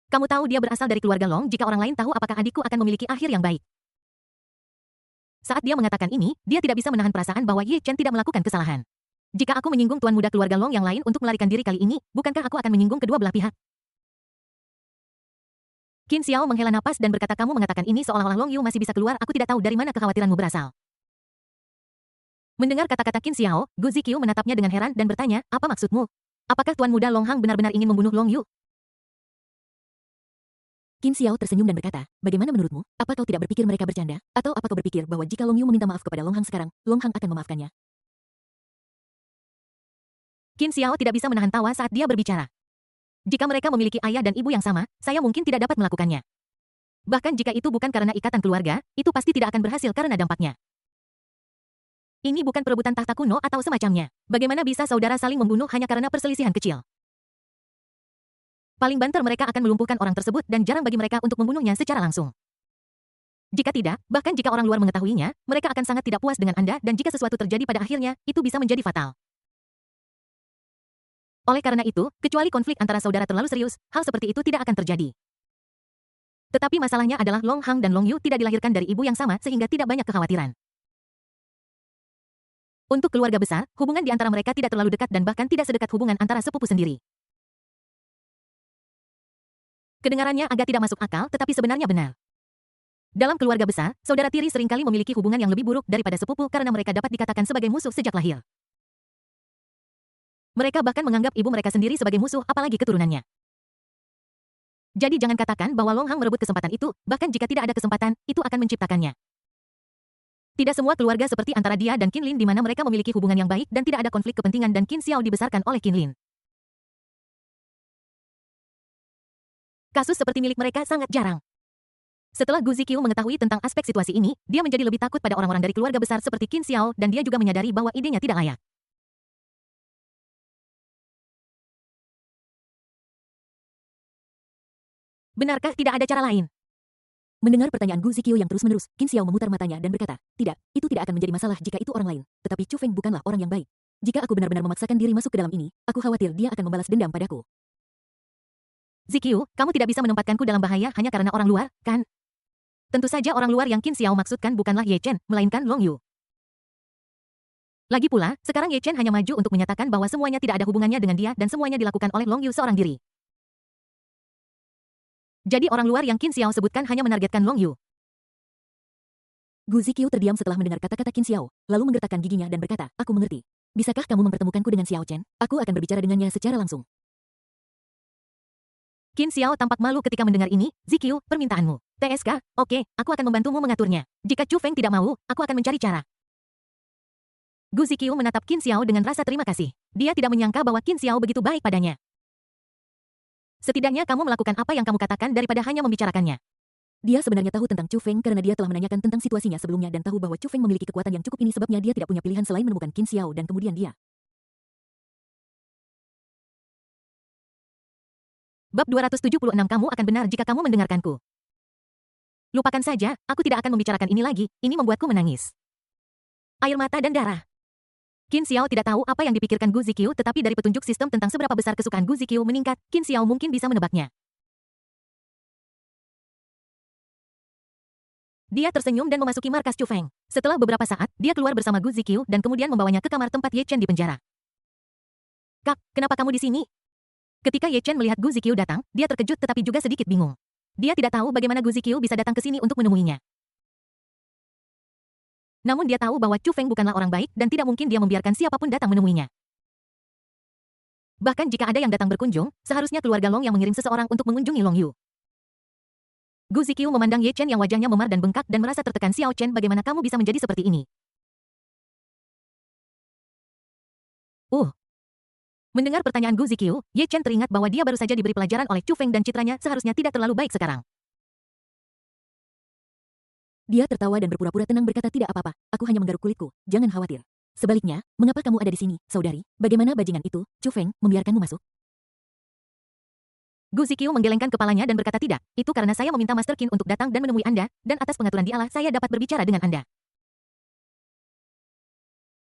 Kamu tahu dia berasal dari keluarga Long, jika orang lain tahu apakah adikku akan memiliki akhir yang baik. Saat dia mengatakan ini, dia tidak bisa menahan perasaan bahwa Ye Chen tidak melakukan kesalahan. Jika aku menyinggung Tuan Muda keluarga Long yang lain untuk melarikan diri kali ini, bukankah aku akan menyinggung kedua belah pihak? Qin Xiao menghela napas dan berkata, kamu mengatakan ini seolah-olah Long Yu masih bisa keluar, aku tidak tahu dari mana kekhawatiranmu berasal. Mendengar kata-kata Qin Xiao, Gu Ziqiu menatapnya dengan heran dan bertanya, apa maksudmu? Apakah Tuan Muda Long Hang benar-benar ingin membunuh Long Yu? Qin Xiao tersenyum dan berkata, bagaimana menurutmu? Apa kau tidak berpikir mereka bercanda? Atau apa kau berpikir bahwa jika Long Yu meminta maaf kepada Long Hang sekarang, Long Hang akan memaafkannya? Qin Xiao tidak bisa menahan tawa saat dia berbicara. Jika mereka memiliki ayah dan ibu yang sama, saya mungkin tidak dapat melakukannya. Bahkan jika itu bukan karena ikatan keluarga, itu pasti tidak akan berhasil karena dampaknya. Ini bukan perebutan tahta kuno atau semacamnya. Bagaimana bisa saudara saling membunuh hanya karena perselisihan kecil? Paling banter mereka akan melumpuhkan orang tersebut dan jarang bagi mereka untuk membunuhnya secara langsung. Jika tidak, bahkan jika orang luar mengetahuinya, mereka akan sangat tidak puas dengan Anda dan jika sesuatu terjadi pada akhirnya, itu bisa menjadi fatal. Oleh karena itu, kecuali konflik antara saudara terlalu serius, hal seperti itu tidak akan terjadi. Tetapi masalahnya adalah Long Hang dan Long Yu tidak dilahirkan dari ibu yang sama sehingga tidak banyak kekhawatiran. Untuk keluarga besar, hubungan di antara mereka tidak terlalu dekat dan bahkan tidak sedekat hubungan antara sepupu sendiri. Kedengarannya agak tidak masuk akal tetapi sebenarnya benar. Dalam keluarga besar, saudara tiri seringkali memiliki hubungan yang lebih buruk daripada sepupu karena mereka dapat dikatakan sebagai musuh sejak lahir. Mereka bahkan menganggap ibu mereka sendiri sebagai musuh apalagi keturunannya. Jadi jangan katakan bahwa Long Hang merebut kesempatan itu, bahkan jika tidak ada kesempatan, itu akan menciptakannya. Tidak semua keluarga seperti antara dia dan Qin Lin di mana mereka memiliki hubungan yang baik dan tidak ada konflik kepentingan dan Qin Xiao dibesarkan oleh Qin Lin. Kasus seperti milik mereka sangat jarang. Setelah Gu Ziqiu mengetahui tentang aspek situasi ini, dia menjadi lebih takut pada orang-orang dari keluarga besar seperti Qin Xiao dan dia juga menyadari bahwa idenya tidak layak. Benarkah tidak ada cara lain? Mendengar pertanyaan Gu Ziqiu yang terus-menerus, Qin Xiao memutar matanya dan berkata, tidak, itu tidak akan menjadi masalah jika itu orang lain. Tetapi Chu Feng bukanlah orang yang baik. Jika aku benar-benar memaksakan diri masuk ke dalam ini, aku khawatir dia akan membalas dendam padaku. Ziqiu, kamu tidak bisa menempatkanku dalam bahaya hanya karena orang luar, kan? Tentu saja orang luar yang Qin Xiao maksudkan bukanlah Ye Chen, melainkan Long Yu. Lagi pula, sekarang Ye Chen hanya maju untuk menyatakan bahwa semuanya tidak ada hubungannya dengan dia dan semuanya dilakukan oleh Long Yu seorang diri. Jadi orang luar yang Qin Xiao sebutkan hanya menargetkan Long Yu. Gu Ziqiu terdiam setelah mendengar kata-kata Qin Xiao, lalu menggertakkan giginya dan berkata, aku mengerti. Bisakah kamu mempertemukanku dengan Xiao Chen? Aku akan berbicara dengannya secara langsung. Qin Xiao tampak malu ketika mendengar ini. Ziqiu, permintaanmu. TSK, oke, aku akan membantumu mengaturnya. Jika Chu Feng tidak mau, aku akan mencari cara. Gu Ziqiu menatap Qin Xiao dengan rasa terima kasih. Dia tidak menyangka bahwa Qin Xiao begitu baik padanya. Setidaknya kamu melakukan apa yang kamu katakan daripada hanya membicarakannya. Dia sebenarnya tahu tentang Chu Feng karena dia telah menanyakan tentang situasinya sebelumnya dan tahu bahwa Chu Feng memiliki kekuatan yang cukup ini sebabnya dia tidak punya pilihan selain menemukan Qin Xiao dan kemudian dia. Bab 276 kamu akan benar jika kamu mendengarkanku. Lupakan saja, aku tidak akan membicarakan ini lagi, ini membuatku menangis. Air mata dan darah. Qin Xiao tidak tahu apa yang dipikirkan Gu Ziqiu tetapi dari petunjuk sistem tentang seberapa besar kesukaan Gu Ziqiu meningkat, Qin Xiao mungkin bisa menebaknya. Dia tersenyum dan memasuki markas Chu Feng. Setelah beberapa saat, dia keluar bersama Gu Ziqiu dan kemudian membawanya ke kamar tempat Ye Chen di penjara. Kak, kenapa kamu di sini? Ketika Ye Chen melihat Gu Ziqiu datang, dia terkejut tetapi juga sedikit bingung. Dia tidak tahu bagaimana Gu Ziqiu bisa datang ke sini untuk menemuinya. Namun dia tahu bahwa Chu Feng bukanlah orang baik dan tidak mungkin dia membiarkan siapapun datang menemuinya. Bahkan jika ada yang datang berkunjung, seharusnya keluarga Long yang mengirim seseorang untuk mengunjungi Long Yu. Gu Ziqiu memandang Ye Chen yang wajahnya memar dan bengkak dan merasa tertekan. Xiao Chen, bagaimana kamu bisa menjadi seperti ini? Mendengar pertanyaan Gu Ziqiu, Ye Chen teringat bahwa dia baru saja diberi pelajaran oleh Chu Feng dan citranya seharusnya tidak terlalu baik sekarang. Dia tertawa dan berpura-pura tenang berkata tidak apa-apa, aku hanya menggaruk kulitku, jangan khawatir. Sebaliknya, mengapa kamu ada di sini, saudari? Bagaimana bajingan itu, Chu Feng, membiarkanmu masuk? Gu Ziqiu menggelengkan kepalanya dan berkata tidak, itu karena saya meminta Master Qin untuk datang dan menemui Anda, dan atas pengaturan dialah saya dapat berbicara dengan Anda.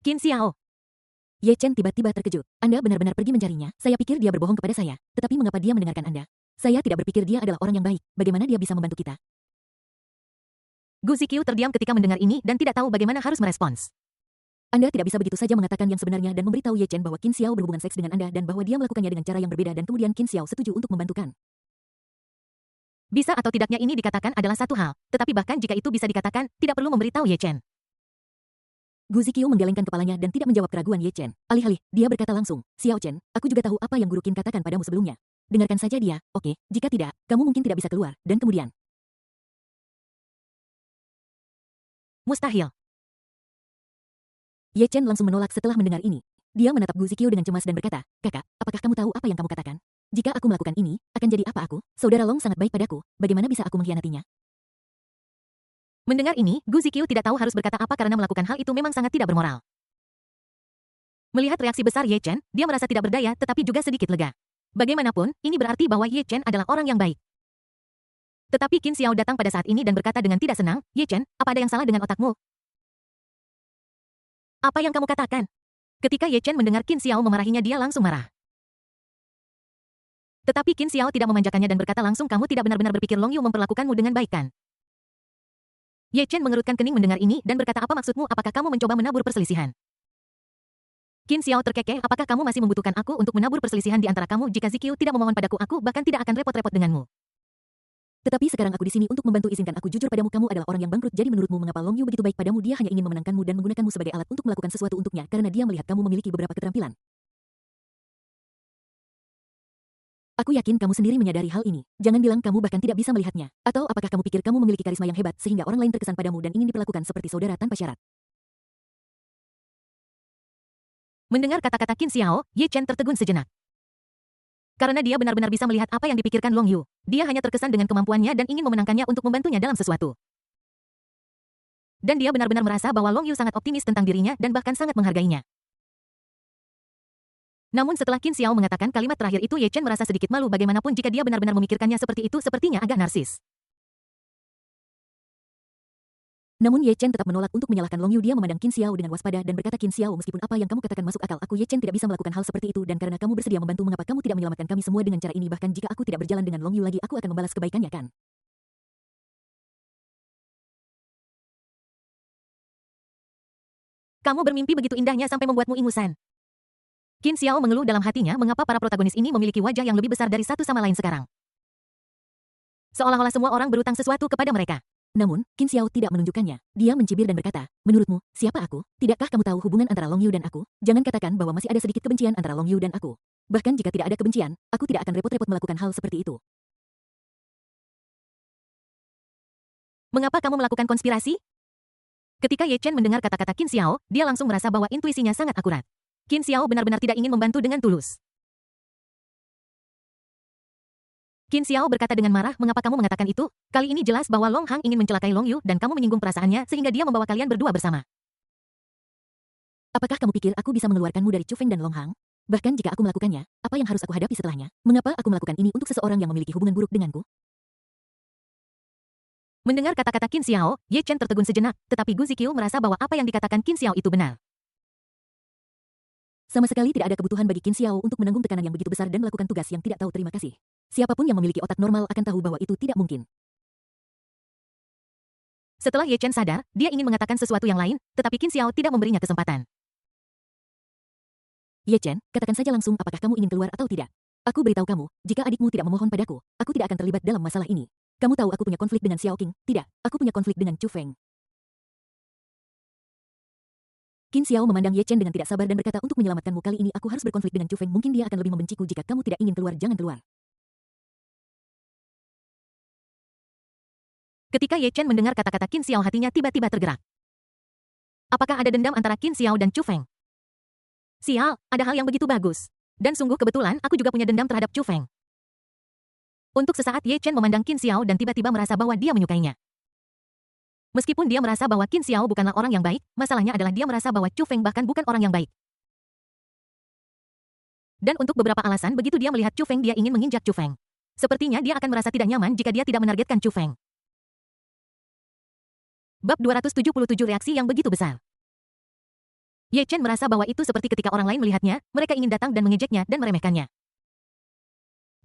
Qin Xiao. Ye Chen tiba-tiba terkejut. Anda benar-benar pergi mencarinya. Saya pikir dia berbohong kepada saya. Tetapi mengapa dia mendengarkan Anda? Saya tidak berpikir dia adalah orang yang baik. Bagaimana dia bisa membantu kita? Gu Ziqiu terdiam ketika mendengar ini dan tidak tahu bagaimana harus merespons. Anda tidak bisa begitu saja mengatakan yang sebenarnya dan memberitahu Ye Chen bahwa Qin Xiao berhubungan seks dengan Anda dan bahwa dia melakukannya dengan cara yang berbeda dan kemudian Qin Xiao setuju untuk membantukan. Bisa atau tidaknya ini dikatakan adalah satu hal, tetapi bahkan jika itu bisa dikatakan, tidak perlu memberitahu Ye Chen. Gu Ziqiu menggelengkan kepalanya dan tidak menjawab keraguan Ye Chen. Alih-alih, dia berkata langsung, Xiao Chen, aku juga tahu apa yang Guru Qin katakan padamu sebelumnya. Dengarkan saja dia, oke, jika tidak, kamu mungkin tidak bisa keluar, dan kemudian. Mustahil. Ye Chen langsung menolak setelah mendengar ini. Dia menatap Gu Zikyu dengan cemas dan berkata, "Kakak, apakah kamu tahu apa yang kamu katakan? Jika aku melakukan ini, akan jadi apa aku? Saudara Long sangat baik padaku, bagaimana bisa aku mengkhianatinya?" Mendengar ini, Gu Zikyu tidak tahu harus berkata apa karena melakukan hal itu memang sangat tidak bermoral. Melihat reaksi besar Ye Chen, dia merasa tidak berdaya tetapi juga sedikit lega. Bagaimanapun, ini berarti bahwa Ye Chen adalah orang yang baik. Tetapi Qin Xiao datang pada saat ini dan berkata dengan tidak senang, "Ye Chen, apa ada yang salah dengan otakmu? Apa yang kamu katakan?" Ketika Ye Chen mendengar Qin Xiao memarahinya, dia langsung marah. Tetapi Qin Xiao tidak memanjakannya dan berkata langsung, "Kamu tidak benar-benar berpikir Long Yu memperlakukanmu dengan baik kan?" Ye Chen mengerutkan kening mendengar ini dan berkata, "Apa maksudmu? Apakah kamu mencoba menabur perselisihan?" Qin Xiao terkekeh, "Apakah kamu masih membutuhkan aku untuk menabur perselisihan di antara kamu? Jika Zikyu tidak memohon padaku, aku bahkan tidak akan repot-repot denganmu. Tetapi sekarang aku di sini untuk membantu. Izinkan aku jujur padamu, kamu adalah orang yang bangkrut. Jadi menurutmu mengapa Long Yu begitu baik padamu? Dia hanya ingin memenangkanmu dan menggunakanmu sebagai alat untuk melakukan sesuatu untuknya karena dia melihat kamu memiliki beberapa keterampilan. Aku yakin kamu sendiri menyadari hal ini. Jangan bilang kamu bahkan tidak bisa melihatnya. Atau apakah kamu pikir kamu memiliki karisma yang hebat sehingga orang lain terkesan padamu dan ingin diperlakukan seperti saudara tanpa syarat?" Mendengar kata-kata Qin Xiao, Ye Chen tertegun sejenak. Karena dia benar-benar bisa melihat apa yang dipikirkan Long Yu. Dia hanya terkesan dengan kemampuannya dan ingin memenangkannya untuk membantunya dalam sesuatu. Dan dia benar-benar merasa bahwa Long Yu sangat optimis tentang dirinya dan bahkan sangat menghargainya. Namun setelah Qin Xiao mengatakan kalimat terakhir itu, Ye Chen merasa sedikit malu. Bagaimanapun jika dia benar-benar memikirkannya seperti itu, sepertinya agak narsis. Namun Ye Chen tetap menolak untuk menyalahkan Long Yu. Dia memandang Qin Xiao dengan waspada dan berkata, "Qin Xiao, meskipun apa yang kamu katakan masuk akal, aku Ye Chen tidak bisa melakukan hal seperti itu dan karena kamu bersedia membantu, mengapa kamu tidak menyelamatkan kami semua dengan cara ini? Bahkan jika aku tidak berjalan dengan Long Yu lagi, aku akan membalas kebaikannya kan?" Kamu bermimpi begitu indahnya sampai membuatmu ingusan. Qin Xiao mengeluh dalam hatinya, mengapa para protagonis ini memiliki wajah yang lebih besar dari satu sama lain sekarang. Seolah-olah semua orang berutang sesuatu kepada mereka. Namun, Qin Xiao tidak menunjukkannya. Dia mencibir dan berkata, "Menurutmu, siapa aku? Tidakkah kamu tahu hubungan antara Long Yu dan aku? Jangan katakan bahwa masih ada sedikit kebencian antara Long Yu dan aku. Bahkan jika tidak ada kebencian, aku tidak akan repot-repot melakukan hal seperti itu." Mengapa kamu melakukan konspirasi? Ketika Ye Chen mendengar kata-kata Qin Xiao, dia langsung merasa bahwa intuisinya sangat akurat. Qin Xiao benar-benar tidak ingin membantu dengan tulus. Qin Xiao berkata dengan marah, "Mengapa kamu mengatakan itu? Kali ini jelas bahwa Long Hang ingin mencelakai Long Yu dan kamu menyinggung perasaannya sehingga dia membawa kalian berdua bersama. Apakah kamu pikir aku bisa mengeluarkanmu dari Chu Feng dan Long Hang? Bahkan jika aku melakukannya, apa yang harus aku hadapi setelahnya? Mengapa aku melakukan ini untuk seseorang yang memiliki hubungan buruk denganku?" Mendengar kata-kata Qin Xiao, Ye Chen tertegun sejenak, tetapi Gu Zikyu merasa bahwa apa yang dikatakan Qin Xiao itu benar. Sama sekali tidak ada kebutuhan bagi Qin Xiao untuk menanggung tekanan yang begitu besar dan melakukan tugas yang tidak tahu terima kasih. Siapapun yang memiliki otak normal akan tahu bahwa itu tidak mungkin. Setelah Ye Chen sadar, dia ingin mengatakan sesuatu yang lain, tetapi Qin Xiao tidak memberinya kesempatan. "Ye Chen, katakan saja langsung apakah kamu ingin keluar atau tidak. Aku beritahu kamu, jika adikmu tidak memohon padaku, aku tidak akan terlibat dalam masalah ini. Kamu tahu aku punya konflik dengan Xiao Qing? Tidak, aku punya konflik dengan Chu Feng." Qin Xiao memandang Ye Chen dengan tidak sabar dan berkata, "Untuk menyelamatkanmu kali ini aku harus berkonflik dengan Chu Feng. Mungkin dia akan lebih membenciku. Jika kamu tidak ingin keluar, jangan keluar." Ketika Ye Chen mendengar kata-kata Qin Xiao, hatinya tiba-tiba tergerak. Apakah ada dendam antara Qin Xiao dan Chu Feng? Sial, ada hal yang begitu bagus. Dan sungguh kebetulan aku juga punya dendam terhadap Chu Feng. Untuk sesaat Ye Chen memandang Qin Xiao dan tiba-tiba merasa bahwa dia menyukainya. Meskipun dia merasa bahwa Qin Xiao bukanlah orang yang baik, masalahnya adalah dia merasa bahwa Chu Feng bahkan bukan orang yang baik. Dan untuk beberapa alasan begitu dia melihat Chu Feng, dia ingin menginjak Chu Feng. Sepertinya dia akan merasa tidak nyaman jika dia tidak menargetkan Chu Feng. Bab 277 reaksi yang begitu besar. Ye Chen merasa bahwa itu seperti ketika orang lain melihatnya, mereka ingin datang dan mengejeknya dan meremehkannya.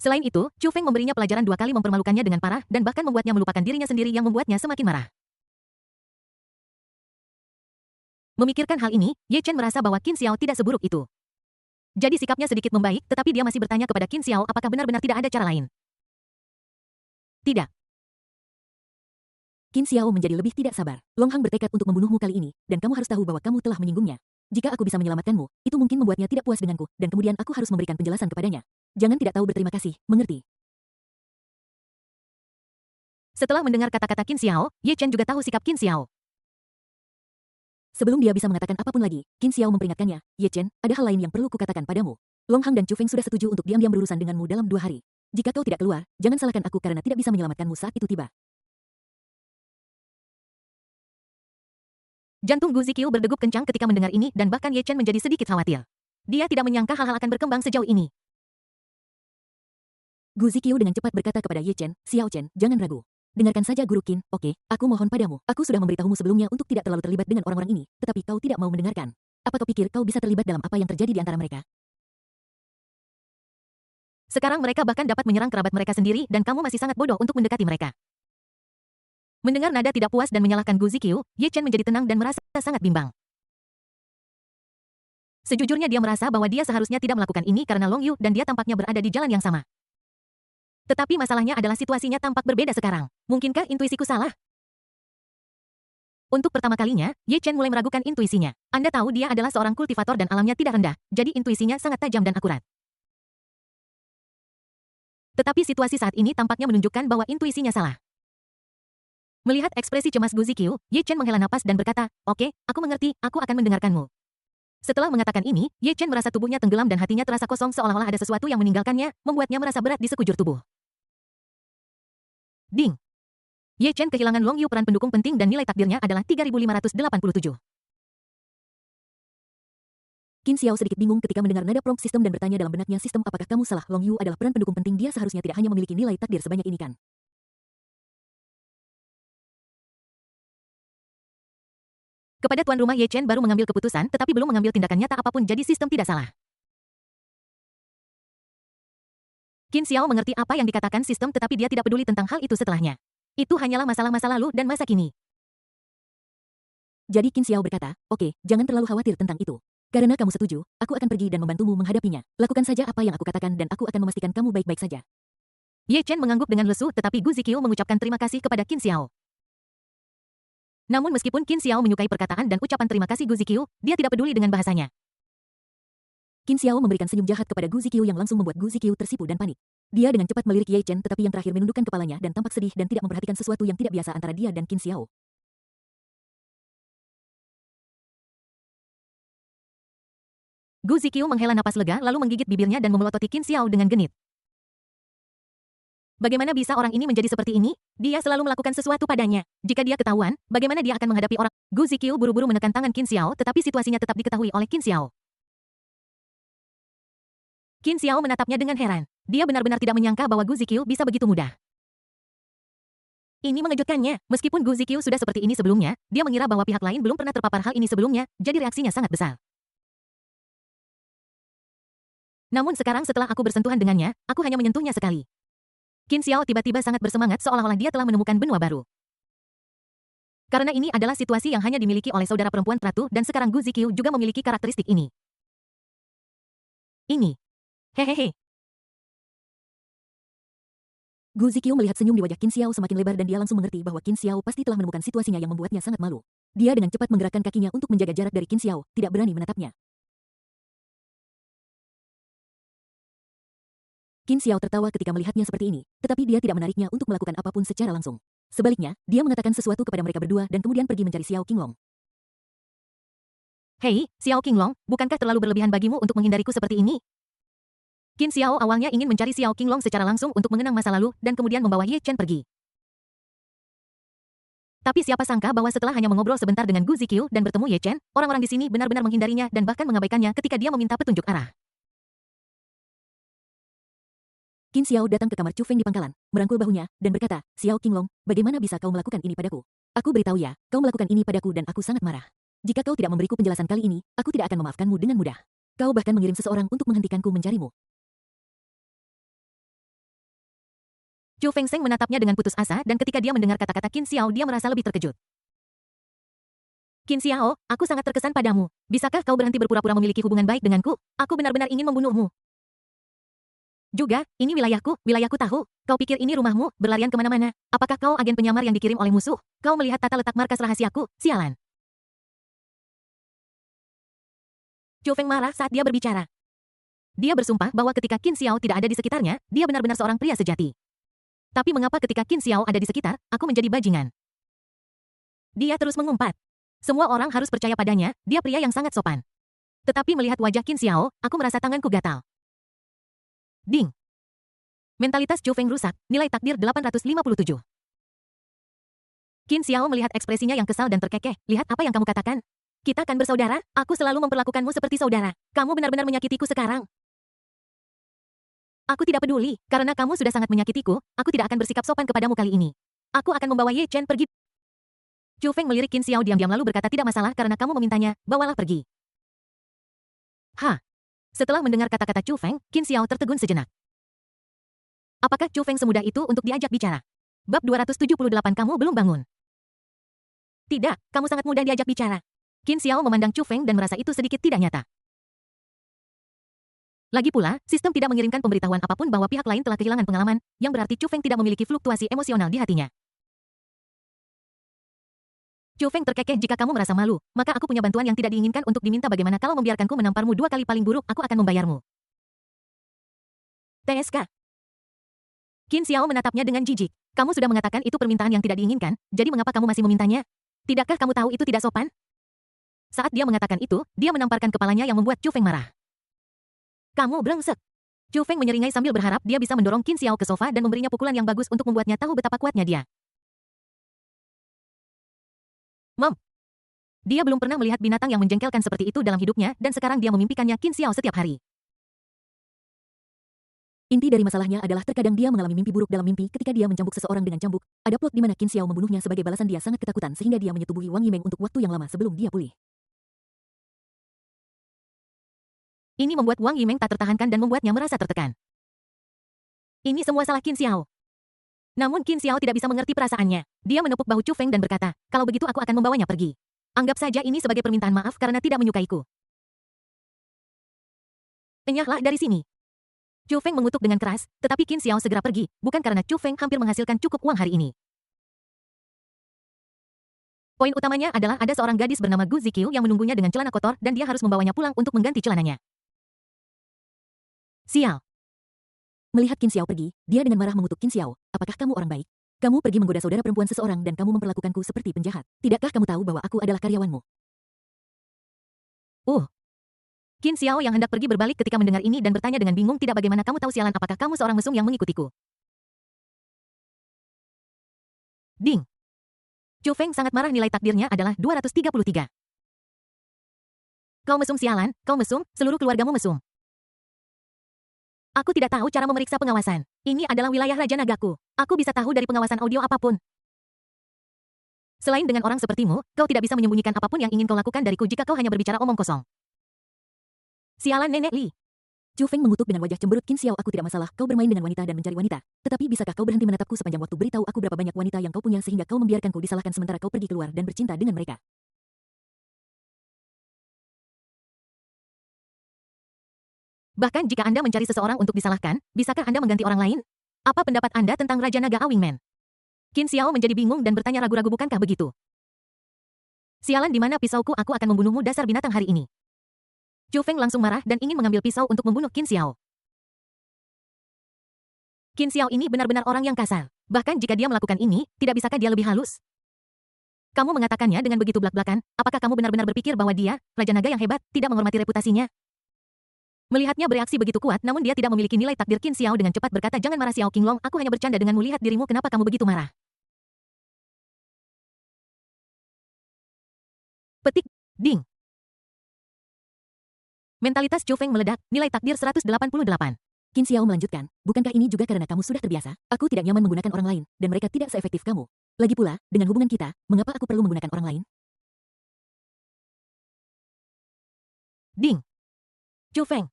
Selain itu, Chu Feng memberinya pelajaran 2 kali, mempermalukannya dengan parah dan bahkan membuatnya melupakan dirinya sendiri yang membuatnya semakin marah. Memikirkan hal ini, Ye Chen merasa bahwa Qin Xiao tidak seburuk itu. Jadi sikapnya sedikit membaik, tetapi dia masih bertanya kepada Qin Xiao apakah benar-benar tidak ada cara lain. Tidak. Qin Xiao menjadi lebih tidak sabar. "Long Hang bertekad untuk membunuhmu kali ini, dan kamu harus tahu bahwa kamu telah menyinggungnya. Jika aku bisa menyelamatkanmu, itu mungkin membuatnya tidak puas denganku, dan kemudian aku harus memberikan penjelasan kepadanya. Jangan tidak tahu berterima kasih, mengerti?" Setelah mendengar kata-kata Qin Xiao, Ye Chen juga tahu sikap Qin Xiao. Sebelum dia bisa mengatakan apapun lagi, Qin Xiao memperingatkannya, Ye Chen, ada hal lain yang perlu kukatakan padamu. Long Hang dan Chu Feng sudah setuju untuk diam-diam berurusan denganmu dalam 2 hari. Jika kau tidak keluar, jangan salahkan aku karena tidak bisa menyelamatkanmu saat itu tiba. Jantung Gu Ziqiu berdegup kencang ketika mendengar ini dan bahkan Ye Chen menjadi sedikit khawatir. Dia tidak menyangka hal-hal akan berkembang sejauh ini. Gu Ziqiu dengan cepat berkata kepada Ye Chen, Xiao Chen, jangan ragu. Dengarkan saja Guru Qin, oke, aku mohon padamu. Aku sudah memberitahumu sebelumnya untuk tidak terlalu terlibat dengan orang-orang ini, tetapi kau tidak mau mendengarkan. Apa kau pikir kau bisa terlibat dalam apa yang terjadi di antara mereka? Sekarang mereka bahkan dapat menyerang kerabat mereka sendiri dan kamu masih sangat bodoh untuk mendekati mereka. Mendengar nada tidak puas dan menyalahkan Gu Ziqiu, Ye Chen menjadi tenang dan merasa sangat bimbang. Sejujurnya dia merasa bahwa dia seharusnya tidak melakukan ini karena Long Yu dan dia tampaknya berada di jalan yang sama. Tetapi masalahnya adalah situasinya tampak berbeda sekarang. Mungkinkah intuisiku salah? Untuk pertama kalinya, Ye Chen mulai meragukan intuisinya. Anda tahu dia adalah seorang kultivator dan alamnya tidak rendah, jadi intuisinya sangat tajam dan akurat. Tetapi situasi saat ini tampaknya menunjukkan bahwa intuisinya salah. Melihat ekspresi cemas Gu Ziqiu, Ye Chen menghela napas dan berkata, oke, aku mengerti, aku akan mendengarkanmu. Setelah mengatakan ini, Ye Chen merasa tubuhnya tenggelam dan hatinya terasa kosong seolah-olah ada sesuatu yang meninggalkannya, membuatnya merasa berat di sekujur tubuh. Ding! Ye Chen kehilangan Long Yu peran pendukung penting dan nilai takdirnya adalah 3587. Qin Xiao sedikit bingung ketika mendengar nada prompt sistem dan bertanya dalam benaknya sistem apakah kamu salah Long Yu adalah peran pendukung penting dia seharusnya tidak hanya memiliki nilai takdir sebanyak ini kan. Kepada tuan rumah Ye Chen baru mengambil keputusan tetapi belum mengambil tindakan nyata apapun jadi sistem tidak salah. Qin Xiao mengerti apa yang dikatakan sistem tetapi dia tidak peduli tentang hal itu setelahnya. Itu hanyalah masalah masa lalu dan masa kini. Jadi Qin Xiao berkata, oke, jangan terlalu khawatir tentang itu. Karena kamu setuju, aku akan pergi dan membantumu menghadapinya. Lakukan saja apa yang aku katakan dan aku akan memastikan kamu baik-baik saja. Ye Chen mengangguk dengan lesu tetapi Gu Ziqiu mengucapkan terima kasih kepada Qin Xiao. Namun meskipun Qin Xiao menyukai perkataan dan ucapan terima kasih Gu Ziqiu, dia tidak peduli dengan bahasanya. Qin Xiao memberikan senyum jahat kepada Gu Ziqiu yang langsung membuat Gu Ziqiu tersipu dan panik. Dia dengan cepat melirik Ye Chen tetapi yang terakhir menundukkan kepalanya dan tampak sedih dan tidak memperhatikan sesuatu yang tidak biasa antara dia dan Qin Xiao. Gu Ziqiu menghela napas lega lalu menggigit bibirnya dan memelototi Qin Xiao dengan genit. Bagaimana bisa orang ini menjadi seperti ini? Dia selalu melakukan sesuatu padanya. Jika dia ketahuan, bagaimana dia akan menghadapi orang? Gu Ziqiu buru-buru menekan tangan Qin Xiao tetapi situasinya tetap diketahui oleh Qin Xiao. Qin Xiao menatapnya dengan heran. Dia benar-benar tidak menyangka bahwa Gu Ziqiu bisa begitu mudah. Ini mengejutkannya. Meskipun Gu Ziqiu sudah seperti ini sebelumnya, dia mengira bahwa pihak lain belum pernah terpapar hal ini sebelumnya, jadi reaksinya sangat besar. Namun sekarang setelah aku bersentuhan dengannya, aku hanya menyentuhnya sekali. Qin Xiao tiba-tiba sangat bersemangat seolah-olah dia telah menemukan benua baru. Karena ini adalah situasi yang hanya dimiliki oleh saudara perempuan Ratu dan sekarang Gu Ziqiu juga memiliki karakteristik ini. Ini. Hehehe. Gu Ziqiu melihat senyum di wajah Qin Xiao semakin lebar dan dia langsung mengerti bahwa Qin Xiao pasti telah menemukan situasinya yang membuatnya sangat malu. Dia dengan cepat menggerakkan kakinya untuk menjaga jarak dari Qin Xiao, tidak berani menatapnya. Qin Xiao tertawa ketika melihatnya seperti ini, tetapi dia tidak menariknya untuk melakukan apapun secara langsung. Sebaliknya, dia mengatakan sesuatu kepada mereka berdua dan kemudian pergi mencari Xiao Qinglong. Hei, Xiao Qinglong, bukankah terlalu berlebihan bagimu untuk menghindariku seperti ini? Qin Xiao awalnya ingin mencari Xiao Qinglong secara langsung untuk mengenang masa lalu dan kemudian membawa Ye Chen pergi. Tapi siapa sangka bahwa setelah hanya mengobrol sebentar dengan Gu Ziqiu dan bertemu Ye Chen, orang-orang di sini benar-benar menghindarinya dan bahkan mengabaikannya ketika dia meminta petunjuk arah. Qin Xiao datang ke kamar Chu Feng di pangkalan, merangkul bahunya, dan berkata, Xiao Qinglong, bagaimana bisa kau melakukan ini padaku? Aku beritahu ya, kau melakukan ini padaku dan aku sangat marah. Jika kau tidak memberiku penjelasan kali ini, aku tidak akan memaafkanmu dengan mudah. Kau bahkan mengirim seseorang untuk menghentikanku mencarimu. Chu Fengseng menatapnya dengan putus asa dan ketika dia mendengar kata-kata Qin Xiao dia merasa lebih terkejut. Qin Xiao, aku sangat terkesan padamu. Bisakah kau berhenti berpura-pura memiliki hubungan baik denganku? Aku benar-benar ingin membunuhmu. Juga, ini wilayahku tahu. Kau pikir ini rumahmu, berlarian kemana-mana. Apakah kau agen penyamar yang dikirim oleh musuh? Kau melihat tata letak markas rahasiaku, sialan. Chu Feng marah saat dia berbicara. Dia bersumpah bahwa ketika Qin Xiao tidak ada di sekitarnya, dia benar-benar seorang pria sejati. Tapi mengapa ketika Qin Xiao ada di sekitar, aku menjadi bajingan? Dia terus mengumpat. Semua orang harus percaya padanya, dia pria yang sangat sopan. Tetapi melihat wajah Qin Xiao, aku merasa tanganku gatal. Ding. Mentalitas Chu Feng rusak, nilai takdir 857. Qin Xiao melihat ekspresinya yang kesal dan terkekeh. Lihat apa yang kamu katakan. Kita kan bersaudara, aku selalu memperlakukanmu seperti saudara. Kamu benar-benar menyakitiku sekarang. Aku tidak peduli, karena kamu sudah sangat menyakitiku, aku tidak akan bersikap sopan kepadamu kali ini. Aku akan membawa Ye Chen pergi. Chu Feng melirik Qin Xiao diam-diam lalu berkata tidak masalah karena kamu memintanya, bawalah pergi. Setelah mendengar kata-kata Chu Feng, Qin Xiao tertegun sejenak. Apakah Chu Feng semudah itu untuk diajak bicara? Bab 278 kamu belum bangun. Tidak, kamu sangat mudah diajak bicara. Qin Xiao memandang Chu Feng dan merasa itu sedikit tidak nyata. Lagi pula, sistem tidak mengirimkan pemberitahuan apapun bahwa pihak lain telah kehilangan pengalaman, yang berarti Chu Feng tidak memiliki fluktuasi emosional di hatinya. Chu Feng terkekeh jika kamu merasa malu, maka aku punya bantuan yang tidak diinginkan untuk diminta bagaimana kalau membiarkanku menamparmu 2 kali paling buruk aku akan membayarmu. TSK. Qin Xiao menatapnya dengan jijik. Kamu sudah mengatakan itu permintaan yang tidak diinginkan, jadi mengapa kamu masih memintanya? Tidakkah kamu tahu itu tidak sopan? Saat dia mengatakan itu, dia menamparkan kepalanya yang membuat Chu Feng marah. Kamu brengsek. Chu Feng menyeringai sambil berharap dia bisa mendorong Qin Xiao ke sofa dan memberinya pukulan yang bagus untuk membuatnya tahu betapa kuatnya dia. Dia belum pernah melihat binatang yang menjengkelkan seperti itu dalam hidupnya dan sekarang dia memimpikannya Qin Xiao setiap hari. Inti dari masalahnya adalah terkadang dia mengalami mimpi buruk dalam mimpi ketika dia mencambuk seseorang dengan cambuk. Ada plot di mana Qin Xiao membunuhnya sebagai balasan dia sangat ketakutan sehingga dia menyetubuhi Wang Yimeng untuk waktu yang lama sebelum dia pulih. Ini membuat Wang Yimeng tak tertahankan dan membuatnya merasa tertekan. Ini semua salah Qin Xiao. Namun Qin Xiao tidak bisa mengerti perasaannya. Dia menepuk bahu Chu Feng dan berkata, kalau begitu aku akan membawanya pergi. Anggap saja ini sebagai permintaan maaf karena tidak menyukaiku. Enyahlah dari sini. Chu Feng mengutuk dengan keras, tetapi Qin Xiao segera pergi, bukan karena Chu Feng hampir menghasilkan cukup uang hari ini. Poin utamanya adalah ada seorang gadis bernama Gu Ziqiu yang menunggunya dengan celana kotor dan dia harus membawanya pulang untuk mengganti celananya. Sial. Melihat Qin Xiao pergi, dia dengan marah mengutuk Qin Xiao. Apakah kamu orang baik? Kamu pergi menggoda saudara perempuan seseorang dan kamu memperlakukanku seperti penjahat. Tidakkah kamu tahu bahwa aku adalah karyawanmu? Qin Xiao yang hendak pergi berbalik ketika mendengar ini dan bertanya dengan bingung tidak bagaimana kamu tahu sialan apakah kamu seorang mesum yang mengikutiku. Ding. Chu Feng sangat marah nilai takdirnya adalah 233. Kau mesum sialan, kau mesum, seluruh keluargamu mesum. Aku tidak tahu cara memeriksa pengawasan. Ini adalah wilayah Raja Nagaku. Aku bisa tahu dari pengawasan audio apapun. Selain dengan orang sepertimu, kau tidak bisa menyembunyikan apapun yang ingin kau lakukan dariku jika kau hanya berbicara omong kosong. Sialan Nenek Li. Chu Feng mengutuk dengan wajah cemberut. Qin Xiao, aku tidak masalah kau bermain dengan wanita dan mencari wanita. Tetapi bisakah kau berhenti menatapku sepanjang waktu? Beritahu aku berapa banyak wanita yang kau punya sehingga kau membiarkanku disalahkan sementara kau pergi keluar dan bercinta dengan mereka. Bahkan jika Anda mencari seseorang untuk disalahkan, bisakah Anda mengganti orang lain? Apa pendapat Anda tentang Raja Naga Wingman? Qin Xiao menjadi bingung dan bertanya ragu-ragu bukankah begitu? Sialan di mana pisauku, aku akan membunuhmu dasar binatang hari ini. Chu Feng langsung marah dan ingin mengambil pisau untuk membunuh Qin Xiao. Qin Xiao ini benar-benar orang yang kasar. Bahkan jika dia melakukan ini, tidak bisakah dia lebih halus? Kamu mengatakannya dengan begitu belak-belakan, apakah kamu benar-benar berpikir bahwa dia, Raja Naga yang hebat, tidak menghormati reputasinya? Melihatnya bereaksi begitu kuat namun dia tidak memiliki nilai takdir, Qin Xiao dengan cepat berkata jangan marah Xiao Qinglong, aku hanya bercanda denganmu, lihat dirimu kenapa kamu begitu marah. Petik. Ding. Mentalitas Chu Feng meledak, nilai takdir 188. Qin Xiao melanjutkan, bukankah ini juga karena kamu sudah terbiasa? Aku tidak nyaman menggunakan orang lain, dan mereka tidak seefektif kamu. Lagi pula, dengan hubungan kita, mengapa aku perlu menggunakan orang lain? Ding. Chu Feng.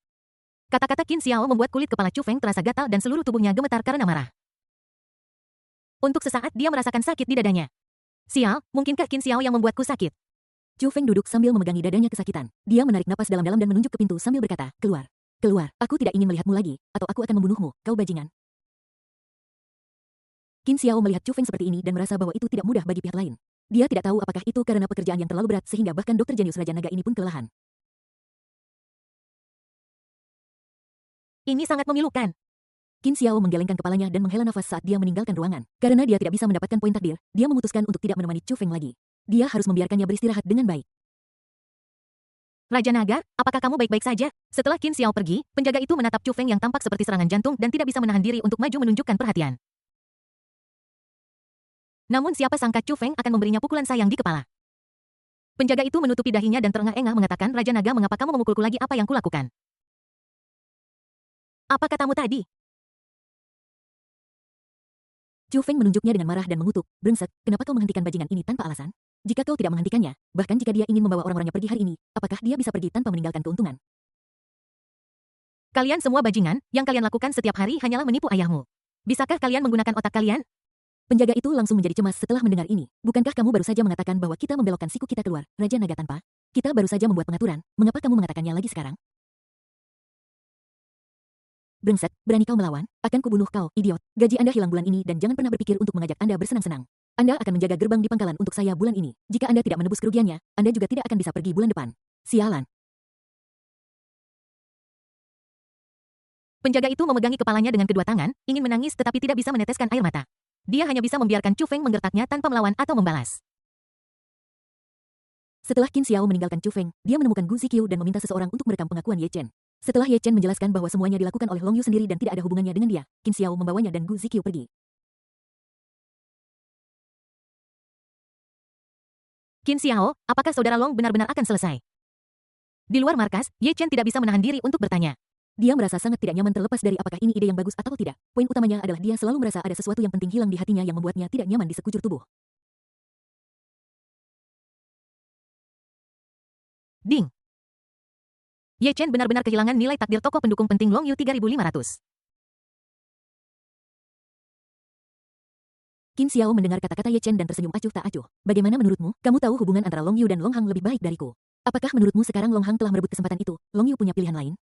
Kata-kata Qin Xiao membuat kulit kepala Chu Feng terasa gatal dan seluruh tubuhnya gemetar karena marah. Untuk sesaat dia merasakan sakit di dadanya. Sial, mungkinkah Qin Xiao yang membuatku sakit? Chu Feng duduk sambil memegangi dadanya kesakitan. Dia menarik napas dalam-dalam dan menunjuk ke pintu sambil berkata, keluar. Keluar, aku tidak ingin melihatmu lagi, atau aku akan membunuhmu, kau bajingan. Qin Xiao melihat Chu Feng seperti ini dan merasa bahwa itu tidak mudah bagi pihak lain. Dia tidak tahu apakah itu karena pekerjaan yang terlalu berat sehingga bahkan dokter jenius Raja Naga ini pun kelelahan. Ini sangat memilukan. Qin Xiao menggelengkan kepalanya dan menghela nafas saat dia meninggalkan ruangan. Karena dia tidak bisa mendapatkan poin takdir, dia memutuskan untuk tidak menemani Chu Feng lagi. Dia harus membiarkannya beristirahat dengan baik. Raja Naga, apakah kamu baik-baik saja? Setelah Qin Xiao pergi, penjaga itu menatap Chu Feng yang tampak seperti serangan jantung dan tidak bisa menahan diri untuk maju menunjukkan perhatian. Namun siapa sangka Chu Feng akan memberinya pukulan sayang di kepala. Penjaga itu menutupi dahinya dan terengah-engah mengatakan, Raja Naga, mengapa kamu memukulku lagi? Apa yang kulakukan? Apa katamu tadi? Chu Feng menunjuknya dengan marah dan mengutuk, brengsek, kenapa kau menghentikan bajingan ini tanpa alasan? Jika kau tidak menghentikannya, bahkan jika dia ingin membawa orang-orangnya pergi hari ini, apakah dia bisa pergi tanpa meninggalkan keuntungan? Kalian semua bajingan, yang kalian lakukan setiap hari hanyalah menipu ayahmu. Bisakah kalian menggunakan otak kalian? Penjaga itu langsung menjadi cemas setelah mendengar ini. Bukankah kamu baru saja mengatakan bahwa kita membelokkan siku kita keluar, Raja Naga tanpa? Kita baru saja membuat pengaturan, mengapa kamu mengatakannya lagi sekarang? Brengsek, berani kau melawan? Akan kubunuh kau, idiot. Gaji Anda hilang bulan ini dan jangan pernah berpikir untuk mengajak Anda bersenang-senang. Anda akan menjaga gerbang di pangkalan untuk saya bulan ini. Jika Anda tidak menebus kerugiannya, Anda juga tidak akan bisa pergi bulan depan. Sialan. Penjaga itu memegangi kepalanya dengan kedua tangan, ingin menangis tetapi tidak bisa meneteskan air mata. Dia hanya bisa membiarkan Chu Feng menggertaknya tanpa melawan atau membalas. Setelah Qin Xiao meninggalkan Chu Feng, dia menemukan Gu Zikyu dan meminta seseorang untuk merekam pengakuan Ye Chen. Setelah Ye Chen menjelaskan bahwa semuanya dilakukan oleh Long Yu sendiri dan tidak ada hubungannya dengan dia, Qin Xiao membawanya dan Gu Zikyu pergi. Qin Xiao, apakah saudara Long benar-benar akan selesai? Di luar markas, Ye Chen tidak bisa menahan diri untuk bertanya. Dia merasa sangat tidak nyaman terlepas dari apakah ini ide yang bagus atau tidak. Poin utamanya adalah dia selalu merasa ada sesuatu yang penting hilang di hatinya yang membuatnya tidak nyaman di sekujur tubuh. Ding! Ye Chen benar-benar kehilangan nilai takdir tokoh pendukung penting Long Yu 3500. Qin Xiao mendengar kata-kata Ye Chen dan tersenyum acuh tak acuh. Bagaimana menurutmu? Kamu tahu hubungan antara Long Yu dan Long Hang lebih baik dariku. Apakah menurutmu sekarang Long Hang telah merebut kesempatan itu? Long Yu punya pilihan lain?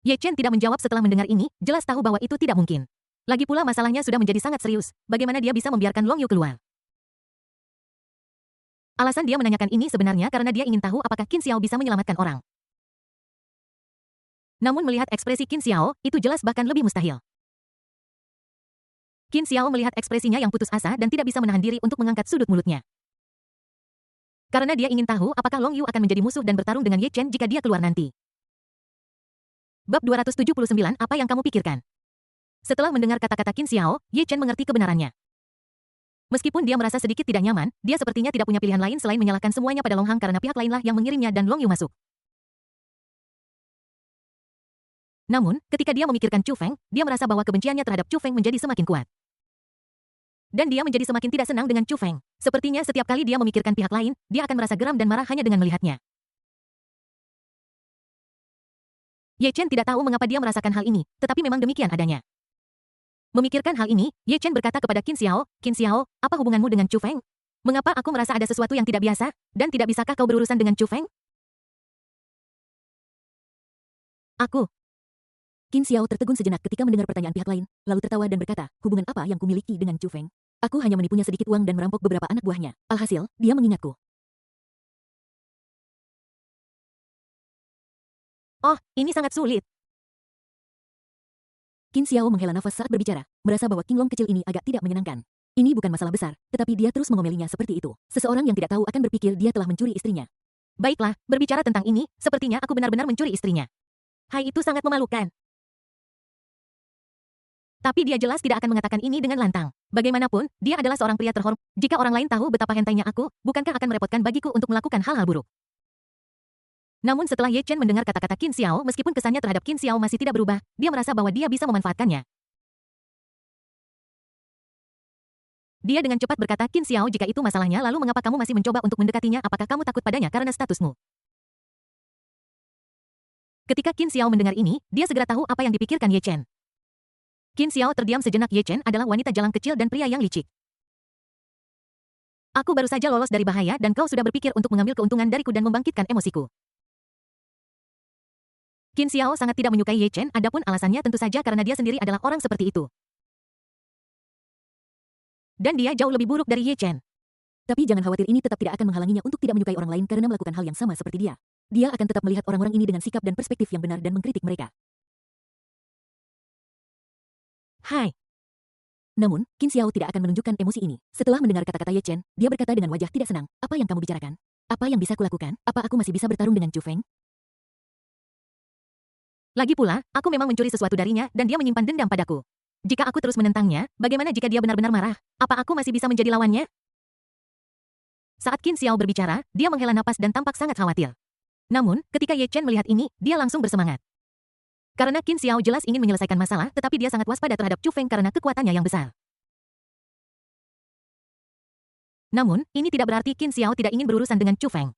Ye Chen tidak menjawab setelah mendengar ini, jelas tahu bahwa itu tidak mungkin. Lagi pula masalahnya sudah menjadi sangat serius, bagaimana dia bisa membiarkan Long Yu keluar? Alasan dia menanyakan ini sebenarnya karena dia ingin tahu apakah Qin Xiao bisa menyelamatkan orang. Namun melihat ekspresi Qin Xiao, itu jelas bahkan lebih mustahil. Qin Xiao melihat ekspresinya yang putus asa dan tidak bisa menahan diri untuk mengangkat sudut mulutnya. Karena dia ingin tahu apakah Long Yu akan menjadi musuh dan bertarung dengan Ye Chen jika dia keluar nanti. Bab 279, apa yang kamu pikirkan? Setelah mendengar kata-kata Qin Xiao, Ye Chen mengerti kebenarannya. Meskipun dia merasa sedikit tidak nyaman, dia sepertinya tidak punya pilihan lain selain menyalahkan semuanya pada Long Hang karena pihak lainlah yang mengirimnya dan Long Yu masuk. Namun, ketika dia memikirkan Chu Feng, dia merasa bahwa kebenciannya terhadap Chu Feng menjadi semakin kuat. Dan dia menjadi semakin tidak senang dengan Chu Feng. Sepertinya setiap kali dia memikirkan pihak lain, dia akan merasa geram dan marah hanya dengan melihatnya. Ye Chen tidak tahu mengapa dia merasakan hal ini, tetapi memang demikian adanya. Memikirkan hal ini, Ye Chen berkata kepada Qin Xiao, Qin Xiao, apa hubunganmu dengan Chu Feng? Mengapa aku merasa ada sesuatu yang tidak biasa, dan tidak bisakah kau berurusan dengan Chu Feng? Aku. Qin Xiao tertegun sejenak ketika mendengar pertanyaan pihak lain, lalu tertawa dan berkata, hubungan apa yang kumiliki dengan Chu Feng? Aku hanya menipunya sedikit uang dan merampok beberapa anak buahnya. Alhasil, dia mengingatku. Oh, ini sangat sulit. Qin Xiao menghela nafas saat berbicara, merasa bahwa King Long kecil ini agak tidak menyenangkan. Ini bukan masalah besar, tetapi dia terus mengomelinya seperti itu. Seseorang yang tidak tahu akan berpikir dia telah mencuri istrinya. Baiklah, berbicara tentang ini, sepertinya aku benar-benar mencuri istrinya. Hai, itu sangat memalukan. Tapi dia jelas tidak akan mengatakan ini dengan lantang. Bagaimanapun, dia adalah seorang pria terhormat. Jika orang lain tahu betapa hentainya aku, bukankah akan merepotkan bagiku untuk melakukan hal-hal buruk? Namun setelah Ye Chen mendengar kata-kata Qin Xiao, meskipun kesannya terhadap Qin Xiao masih tidak berubah, dia merasa bahwa dia bisa memanfaatkannya. Dia dengan cepat berkata, Qin Xiao, jika itu masalahnya, lalu mengapa kamu masih mencoba untuk mendekatinya? Apakah kamu takut padanya karena statusmu? Ketika Qin Xiao mendengar ini, dia segera tahu apa yang dipikirkan Ye Chen. Qin Xiao terdiam sejenak. Ye Chen adalah wanita jalang kecil dan pria yang licik. Aku baru saja lolos dari bahaya dan kau sudah berpikir untuk mengambil keuntungan dariku dan membangkitkan emosiku. Qin Xiao sangat tidak menyukai Ye Chen, adapun alasannya tentu saja karena dia sendiri adalah orang seperti itu. Dan dia jauh lebih buruk dari Ye Chen. Tapi jangan khawatir, ini tetap tidak akan menghalanginya untuk tidak menyukai orang lain karena melakukan hal yang sama seperti dia. Dia akan tetap melihat orang-orang ini dengan sikap dan perspektif yang benar dan mengkritik mereka. Hai. Namun, Qin Xiao tidak akan menunjukkan emosi ini. Setelah mendengar kata-kata Ye Chen, dia berkata dengan wajah tidak senang, "Apa yang kamu bicarakan? Apa yang bisa kulakukan? Apa aku masih bisa bertarung dengan Chu Feng?" Lagi pula, aku memang mencuri sesuatu darinya dan dia menyimpan dendam padaku. Jika aku terus menentangnya, bagaimana jika dia benar-benar marah? Apa aku masih bisa menjadi lawannya? Saat Qin Xiao berbicara, dia menghela napas dan tampak sangat khawatir. Namun, ketika Ye Chen melihat ini, dia langsung bersemangat. Karena Qin Xiao jelas ingin menyelesaikan masalah, tetapi dia sangat waspada terhadap Chu Feng karena kekuatannya yang besar. Namun, ini tidak berarti Qin Xiao tidak ingin berurusan dengan Chu Feng.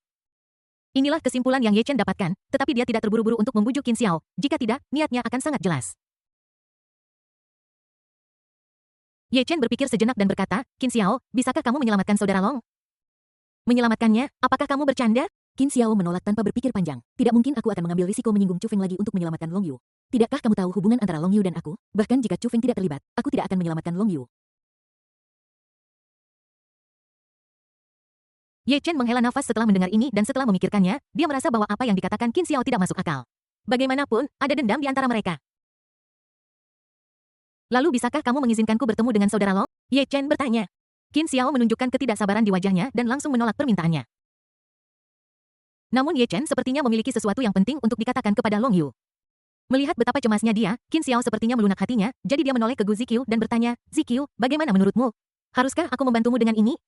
Inilah kesimpulan yang Ye Chen dapatkan, tetapi dia tidak terburu-buru untuk membujuk Qin Xiao. Jika tidak, niatnya akan sangat jelas. Ye Chen berpikir sejenak dan berkata, "Qin Xiao, bisakah kamu menyelamatkan saudara Long?" "Menyelamatkannya? Apakah kamu bercanda?" Qin Xiao menolak tanpa berpikir panjang. Tidak mungkin aku akan mengambil risiko menyinggung Chu Feng lagi untuk menyelamatkan Long Yu. Tidakkah kamu tahu hubungan antara Long Yu dan aku? Bahkan jika Chu Feng tidak terlibat, aku tidak akan menyelamatkan Long Yu. Ye Chen menghela nafas setelah mendengar ini dan setelah memikirkannya, dia merasa bahwa apa yang dikatakan Qin Xiao tidak masuk akal. Bagaimanapun, ada dendam di antara mereka. "Lalu bisakah kamu mengizinkanku bertemu dengan saudara Long?" Ye Chen bertanya. Qin Xiao menunjukkan ketidaksabaran di wajahnya dan langsung menolak permintaannya. Namun Ye Chen sepertinya memiliki sesuatu yang penting untuk dikatakan kepada Long Yu. Melihat betapa cemasnya dia, Qin Xiao sepertinya melunak hatinya, jadi dia menoleh ke Gu Ziqiu dan bertanya, "Ziqiu, bagaimana menurutmu? Haruskah aku membantumu dengan ini?"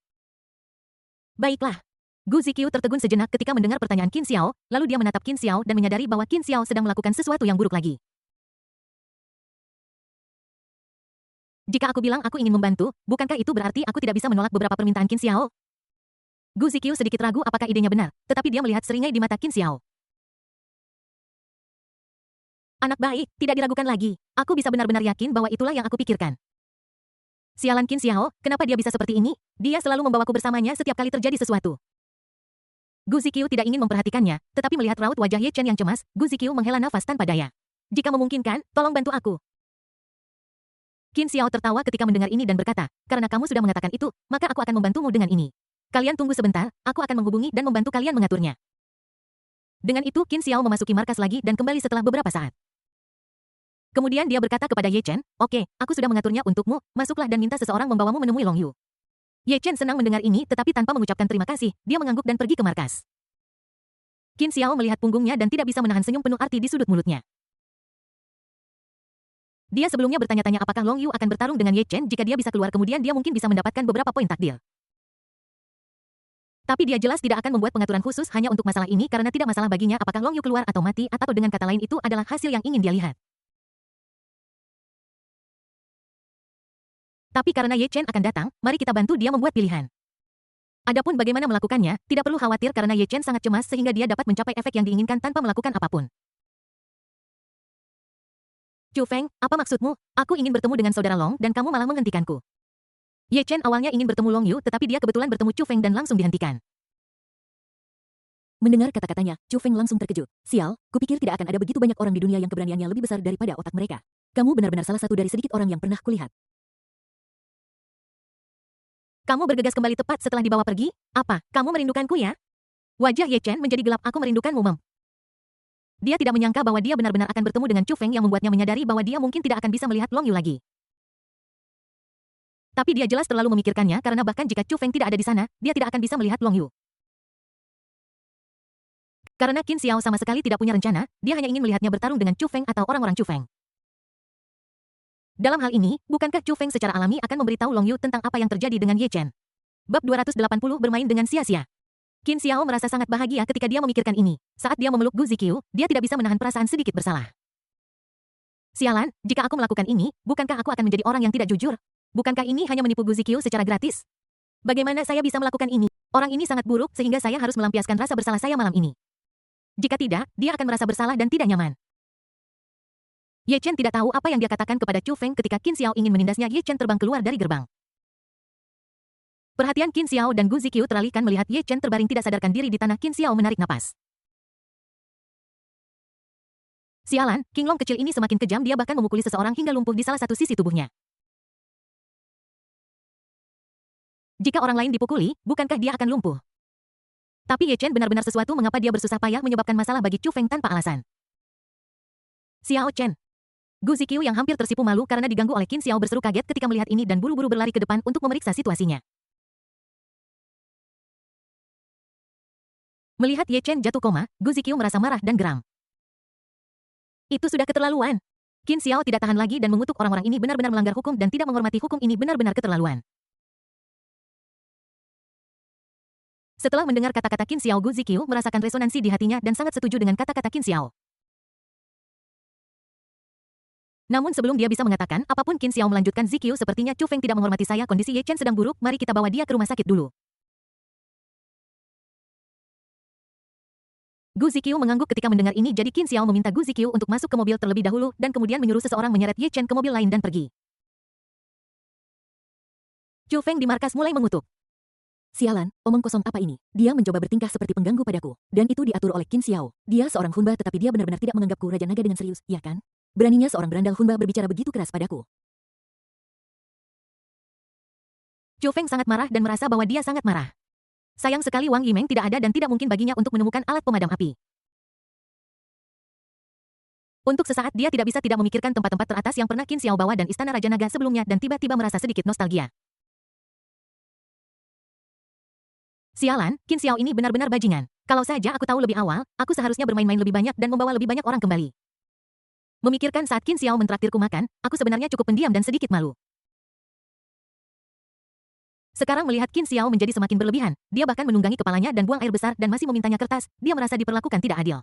"Baiklah." Gu Ziqiu tertegun sejenak ketika mendengar pertanyaan Qin Xiao, lalu dia menatap Qin Xiao dan menyadari bahwa Qin Xiao sedang melakukan sesuatu yang buruk lagi. "Jika aku bilang aku ingin membantu, bukankah itu berarti aku tidak bisa menolak beberapa permintaan Qin Xiao?" Gu Ziqiu sedikit ragu apakah idenya benar, tetapi dia melihat seringai di mata Qin Xiao. "Anak baik, tidak diragukan lagi. Aku bisa benar-benar yakin bahwa itulah yang aku pikirkan." Sialan Qin Xiao, kenapa dia bisa seperti ini? Dia selalu membawaku bersamanya setiap kali terjadi sesuatu. Gu Ziqiu tidak ingin memperhatikannya, tetapi melihat raut wajah Ye Chen yang cemas, Gu Ziqiu menghela nafas tanpa daya. "Jika memungkinkan, tolong bantu aku." Qin Xiao tertawa ketika mendengar ini dan berkata, "Karena kamu sudah mengatakan itu, maka aku akan membantumu dengan ini. Kalian tunggu sebentar, aku akan menghubungi dan membantu kalian mengaturnya." Dengan itu Qin Xiao memasuki markas lagi dan kembali setelah beberapa saat. Kemudian dia berkata kepada Ye Chen, "Oke, aku sudah mengaturnya untukmu, masuklah dan minta seseorang membawamu menemui Long Yu." Ye Chen senang mendengar ini tetapi tanpa mengucapkan terima kasih, dia mengangguk dan pergi ke markas. Qin Xiao melihat punggungnya dan tidak bisa menahan senyum penuh arti di sudut mulutnya. Dia sebelumnya bertanya-tanya apakah Long Yu akan bertarung dengan Ye Chen jika dia bisa keluar kemudian dia mungkin bisa mendapatkan beberapa poin takdir. Tapi dia jelas tidak akan membuat pengaturan khusus hanya untuk masalah ini karena tidak masalah baginya apakah Long Yu keluar atau mati atau dengan kata lain itu adalah hasil yang ingin dia lihat. Tapi karena Ye Chen akan datang, mari kita bantu dia membuat pilihan. Adapun bagaimana melakukannya, tidak perlu khawatir karena Ye Chen sangat cemas sehingga dia dapat mencapai efek yang diinginkan tanpa melakukan apapun. "Chu Feng, apa maksudmu? Aku ingin bertemu dengan saudara Long dan kamu malah menghentikanku." Ye Chen awalnya ingin bertemu Long Yu tetapi dia kebetulan bertemu Chu Feng dan langsung dihentikan. Mendengar kata-katanya, Chu Feng langsung terkejut. "Sial, kupikir tidak akan ada begitu banyak orang di dunia yang keberaniannya lebih besar daripada otak mereka. Kamu benar-benar salah satu dari sedikit orang yang pernah kulihat." "Kamu bergegas kembali tepat setelah dibawa pergi? Apa, kamu merindukanku ya?" Wajah Ye Chen menjadi gelap. "Aku merindukanmu, Mem." Dia tidak menyangka bahwa dia benar-benar akan bertemu dengan Chu Feng yang membuatnya menyadari bahwa dia mungkin tidak akan bisa melihat Long Yu lagi. Tapi dia jelas terlalu memikirkannya karena bahkan jika Chu Feng tidak ada di sana, dia tidak akan bisa melihat Long Yu. Karena Qin Xiao sama sekali tidak punya rencana, dia hanya ingin melihatnya bertarung dengan Chu Feng atau orang-orang Chu Feng. Dalam hal ini, bukankah Chu Feng secara alami akan memberitahu Long Yu tentang apa yang terjadi dengan Ye Chen? Bab 280 bermain dengan sia-sia. Qin Xiao merasa sangat bahagia ketika dia memikirkan ini. Saat dia memeluk Gu Ziqiu, dia tidak bisa menahan perasaan sedikit bersalah. "Sialan, jika aku melakukan ini, bukankah aku akan menjadi orang yang tidak jujur? Bukankah ini hanya menipu Gu Ziqiu secara gratis? Bagaimana saya bisa melakukan ini? Orang ini sangat buruk sehingga saya harus melampiaskan rasa bersalah saya malam ini. Jika tidak, dia akan merasa bersalah dan tidak nyaman." Ye Chen tidak tahu apa yang dia katakan kepada Chu Feng ketika Qin Xiao ingin menindasnya. Ye Chen terbang keluar dari gerbang. Perhatian Qin Xiao dan Gu Ziqiu teralihkan melihat Ye Chen terbaring tidak sadarkan diri di tanah. Qin Xiao menarik napas. "Sialan, King Long kecil ini semakin kejam, dia bahkan memukuli seseorang hingga lumpuh di salah satu sisi tubuhnya. Jika orang lain dipukuli, bukankah dia akan lumpuh? Tapi Ye Chen benar-benar sesuatu mengapa dia bersusah payah menyebabkan masalah bagi Chu Feng tanpa alasan." "Xiao Chen." Gu Ziqiu yang hampir tersipu malu karena diganggu oleh Qin Xiao berseru kaget ketika melihat ini dan buru-buru berlari ke depan untuk memeriksa situasinya. Melihat Ye Chen jatuh koma, Gu Ziqiu merasa marah dan geram. Itu sudah keterlaluan. Qin Xiao tidak tahan lagi dan mengutuk orang-orang ini benar-benar melanggar hukum dan tidak menghormati hukum ini benar-benar keterlaluan. Setelah mendengar kata-kata Qin Xiao, Gu Ziqiu merasakan resonansi di hatinya dan sangat setuju dengan kata-kata Qin Xiao. Namun sebelum dia bisa mengatakan apapun, Qin Xiao melanjutkan, Ziqiu, sepertinya Chu Feng tidak menghormati saya, kondisi Ye Chen sedang buruk, mari kita bawa dia ke rumah sakit dulu. Gu Ziqiu mengangguk ketika mendengar ini, jadi Qin Xiao meminta Gu Ziqiu untuk masuk ke mobil terlebih dahulu dan kemudian menyuruh seseorang menyeret Ye Chen ke mobil lain dan pergi. Chu Feng di markas mulai mengutuk. Sialan, omong kosong apa ini? Dia mencoba bertingkah seperti pengganggu padaku. Dan itu diatur oleh Qin Xiao. Dia seorang Hunba tetapi dia benar-benar tidak menganggapku Raja Naga dengan serius, ya kan? Beraninya seorang berandal Hunba berbicara begitu keras padaku. Chu Feng sangat marah dan merasa bahwa dia sangat marah. Sayang sekali Wang Yimeng tidak ada dan tidak mungkin baginya untuk menemukan alat pemadam api. Untuk sesaat dia tidak bisa tidak memikirkan tempat-tempat teratas yang pernah Qin Xiao bawa dan istana Raja Naga sebelumnya dan tiba-tiba merasa sedikit nostalgia. Sialan, Qin Xiao ini benar-benar bajingan. Kalau saja aku tahu lebih awal, aku seharusnya bermain-main lebih banyak dan membawa lebih banyak orang kembali. Memikirkan saat Qin Xiao mentraktirku makan, aku sebenarnya cukup pendiam dan sedikit malu. Sekarang melihat Qin Xiao menjadi semakin berlebihan, dia bahkan menunggangi kepalanya dan buang air besar dan masih memintanya kertas, dia merasa diperlakukan tidak adil.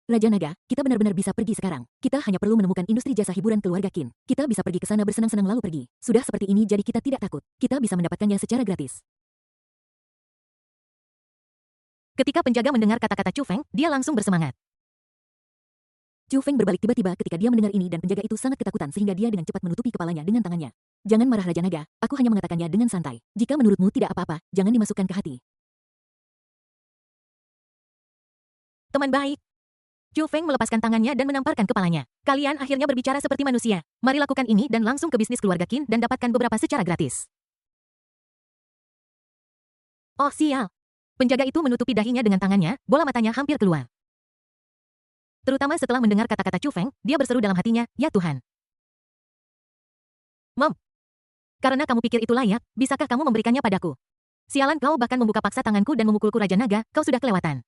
Raja Naga, kita benar-benar bisa pergi sekarang. Kita hanya perlu menemukan industri jasa hiburan keluarga Qin. Kita bisa pergi ke sana bersenang-senang lalu pergi. Sudah seperti ini jadi kita tidak takut. Kita bisa mendapatkannya secara gratis. Ketika penjaga mendengar kata-kata Chu Feng, dia langsung bersemangat. Chu Feng berbalik tiba-tiba ketika dia mendengar ini dan penjaga itu sangat ketakutan sehingga dia dengan cepat menutupi kepalanya dengan tangannya. Jangan marah Raja Naga, aku hanya mengatakannya dengan santai. Jika menurutmu tidak apa-apa, jangan dimasukkan ke hati. Teman baik. Chu Feng melepaskan tangannya dan menamparkan kepalanya. Kalian akhirnya berbicara seperti manusia. Mari lakukan ini dan langsung ke bisnis keluarga Qin dan dapatkan beberapa secara gratis. Oh sial. Penjaga itu menutupi dahinya dengan tangannya, bola matanya hampir keluar. Terutama setelah mendengar kata-kata Chu Feng, dia berseru dalam hatinya, ya Tuhan. Mom. Karena kamu pikir itu layak, bisakah kamu memberikannya padaku? Sialan, kau bahkan membuka paksa tanganku dan memukulku Raja Naga, kau sudah kelewatan.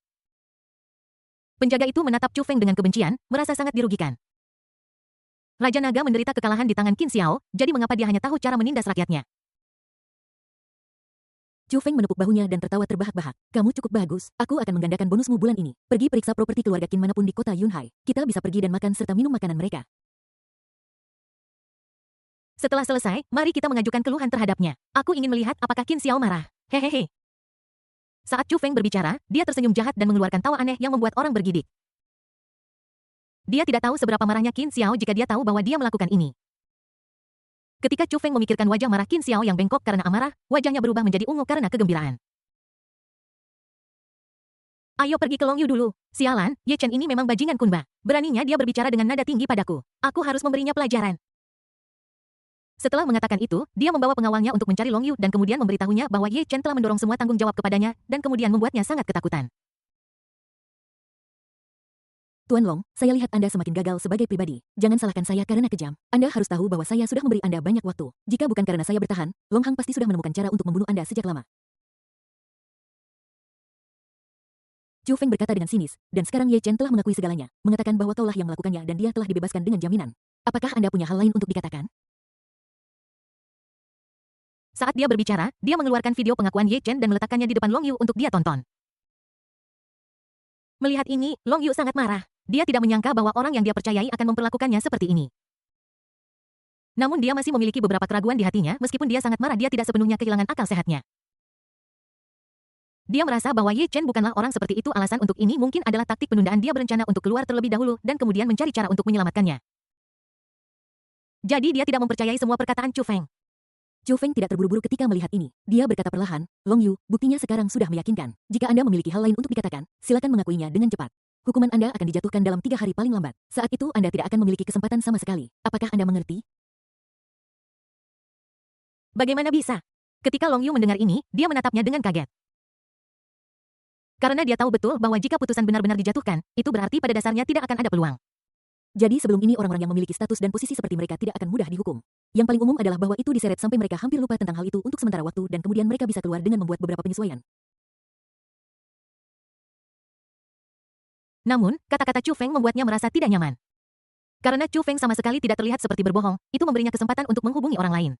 Penjaga itu menatap Chu Feng dengan kebencian, merasa sangat dirugikan. Raja Naga menderita kekalahan di tangan Qin Xiao, jadi mengapa dia hanya tahu cara menindas rakyatnya? Chu Feng menepuk bahunya dan tertawa terbahak-bahak. Kamu cukup bagus, aku akan menggandakan bonusmu bulan ini. Pergi periksa properti keluarga Qin manapun di kota Yunhai. Kita bisa pergi dan makan serta minum makanan mereka. Setelah selesai, mari kita mengajukan keluhan terhadapnya. Aku ingin melihat apakah Qin Xiao marah. Hehehe. Saat Chu Feng berbicara, dia tersenyum jahat dan mengeluarkan tawa aneh yang membuat orang bergidik. Dia tidak tahu seberapa marahnya Qin Xiao jika dia tahu bahwa dia melakukan ini. Ketika Chu Feng memikirkan wajah marah Qin Xiao yang bengkok karena amarah, wajahnya berubah menjadi ungu karena kegembiraan. Ayo pergi ke Long Yu dulu. Sialan, Ye Chen ini memang bajingan Kunba. Beraninya dia berbicara dengan nada tinggi padaku. Aku harus memberinya pelajaran. Setelah mengatakan itu, dia membawa pengawalnya untuk mencari Long Yu dan kemudian memberitahunya bahwa Ye Chen telah mendorong semua tanggung jawab kepadanya dan kemudian membuatnya sangat ketakutan. Tuan Long, saya lihat Anda semakin gagal sebagai pribadi. Jangan salahkan saya karena kejam. Anda harus tahu bahwa saya sudah memberi Anda banyak waktu. Jika bukan karena saya bertahan, Long Hang pasti sudah menemukan cara untuk membunuh Anda sejak lama. Chu Feng berkata dengan sinis, dan sekarang Ye Chen telah mengakui segalanya, mengatakan bahwa kaulah yang melakukannya dan dia telah dibebaskan dengan jaminan. Apakah Anda punya hal lain untuk dikatakan? Saat dia berbicara, dia mengeluarkan video pengakuan Ye Chen dan meletakkannya di depan Long Yu untuk dia tonton. Melihat ini, Long Yu sangat marah. Dia tidak menyangka bahwa orang yang dia percayai akan memperlakukannya seperti ini. Namun dia masih memiliki beberapa keraguan di hatinya, meskipun dia sangat marah dia tidak sepenuhnya kehilangan akal sehatnya. Dia merasa bahwa Ye Chen bukanlah orang seperti itu, alasan untuk ini mungkin adalah taktik penundaan, dia berencana untuk keluar terlebih dahulu dan kemudian mencari cara untuk menyelamatkannya. Jadi dia tidak mempercayai semua perkataan Chu Feng. Chu Feng tidak terburu-buru ketika melihat ini. Dia berkata perlahan, Long Yu, buktinya sekarang sudah meyakinkan. Jika Anda memiliki hal lain untuk dikatakan, silakan mengakuinya dengan cepat. Hukuman Anda akan dijatuhkan dalam 3 hari paling lambat. Saat itu Anda tidak akan memiliki kesempatan sama sekali. Apakah Anda mengerti? Bagaimana bisa? Ketika Long Yu mendengar ini, dia menatapnya dengan kaget. Karena dia tahu betul bahwa jika putusan benar-benar dijatuhkan, itu berarti pada dasarnya tidak akan ada peluang. Jadi sebelum ini orang-orang yang memiliki status dan posisi seperti mereka tidak akan mudah dihukum. Yang paling umum adalah bahwa itu diseret sampai mereka hampir lupa tentang hal itu untuk sementara waktu dan kemudian mereka bisa keluar dengan membuat beberapa penyesuaian. Namun, kata-kata Chu Feng membuatnya merasa tidak nyaman. Karena Chu Feng sama sekali tidak terlihat seperti berbohong, itu memberinya kesempatan untuk menghubungi orang lain.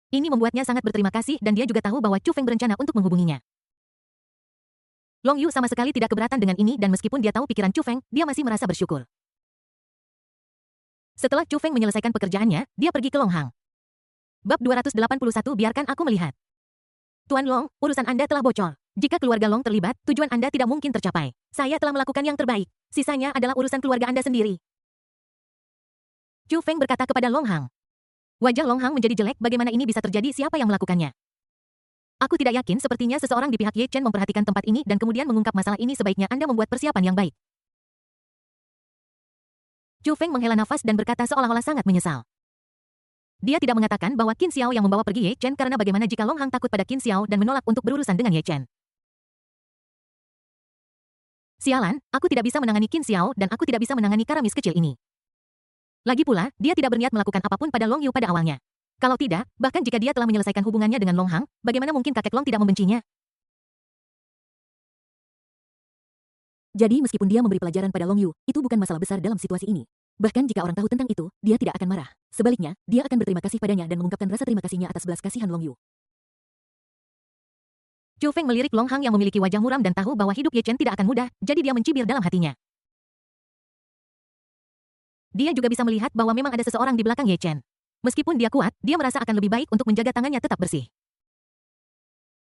Ini membuatnya sangat berterima kasih dan dia juga tahu bahwa Chu Feng berencana untuk menghubunginya. Long Yu sama sekali tidak keberatan dengan ini dan meskipun dia tahu pikiran Chu Feng, dia masih merasa bersyukur. Setelah Chu Feng menyelesaikan pekerjaannya, dia pergi ke Long Hang. Bab 281 biarkan aku melihat. Tuan Long, urusan Anda telah bocor. Jika keluarga Long terlibat, tujuan Anda tidak mungkin tercapai. Saya telah melakukan yang terbaik. Sisanya adalah urusan keluarga Anda sendiri. Chu Feng berkata kepada Long Hang. Wajah Long Hang menjadi jelek, bagaimana ini bisa terjadi, siapa yang melakukannya? Aku tidak yakin, sepertinya seseorang di pihak Ye Chen memperhatikan tempat ini dan kemudian mengungkap masalah ini, sebaiknya Anda membuat persiapan yang baik. Chu Feng menghela nafas dan berkata seolah-olah sangat menyesal. Dia tidak mengatakan bahwa Qin Xiao yang membawa pergi Ye Chen karena bagaimana jika Long Hang takut pada Qin Xiao dan menolak untuk berurusan dengan Ye Chen. Sialan, aku tidak bisa menangani Qin Xiao dan aku tidak bisa menangani karamis kecil ini. Lagi pula, dia tidak berniat melakukan apapun pada Long Yu pada awalnya. Kalau tidak, bahkan jika dia telah menyelesaikan hubungannya dengan Long Hang, bagaimana mungkin kakek Long tidak membencinya? Jadi meskipun dia memberi pelajaran pada Long Yu, itu bukan masalah besar dalam situasi ini. Bahkan jika orang tahu tentang itu, dia tidak akan marah. Sebaliknya, dia akan berterima kasih padanya dan mengungkapkan rasa terima kasihnya atas belas kasihan Long Yu. Chu Feng melirik Long Hang yang memiliki wajah muram dan tahu bahwa hidup Ye Chen tidak akan mudah, jadi dia mencibir dalam hatinya. Dia juga bisa melihat bahwa memang ada seseorang di belakang Ye Chen. Meskipun dia kuat, dia merasa akan lebih baik untuk menjaga tangannya tetap bersih.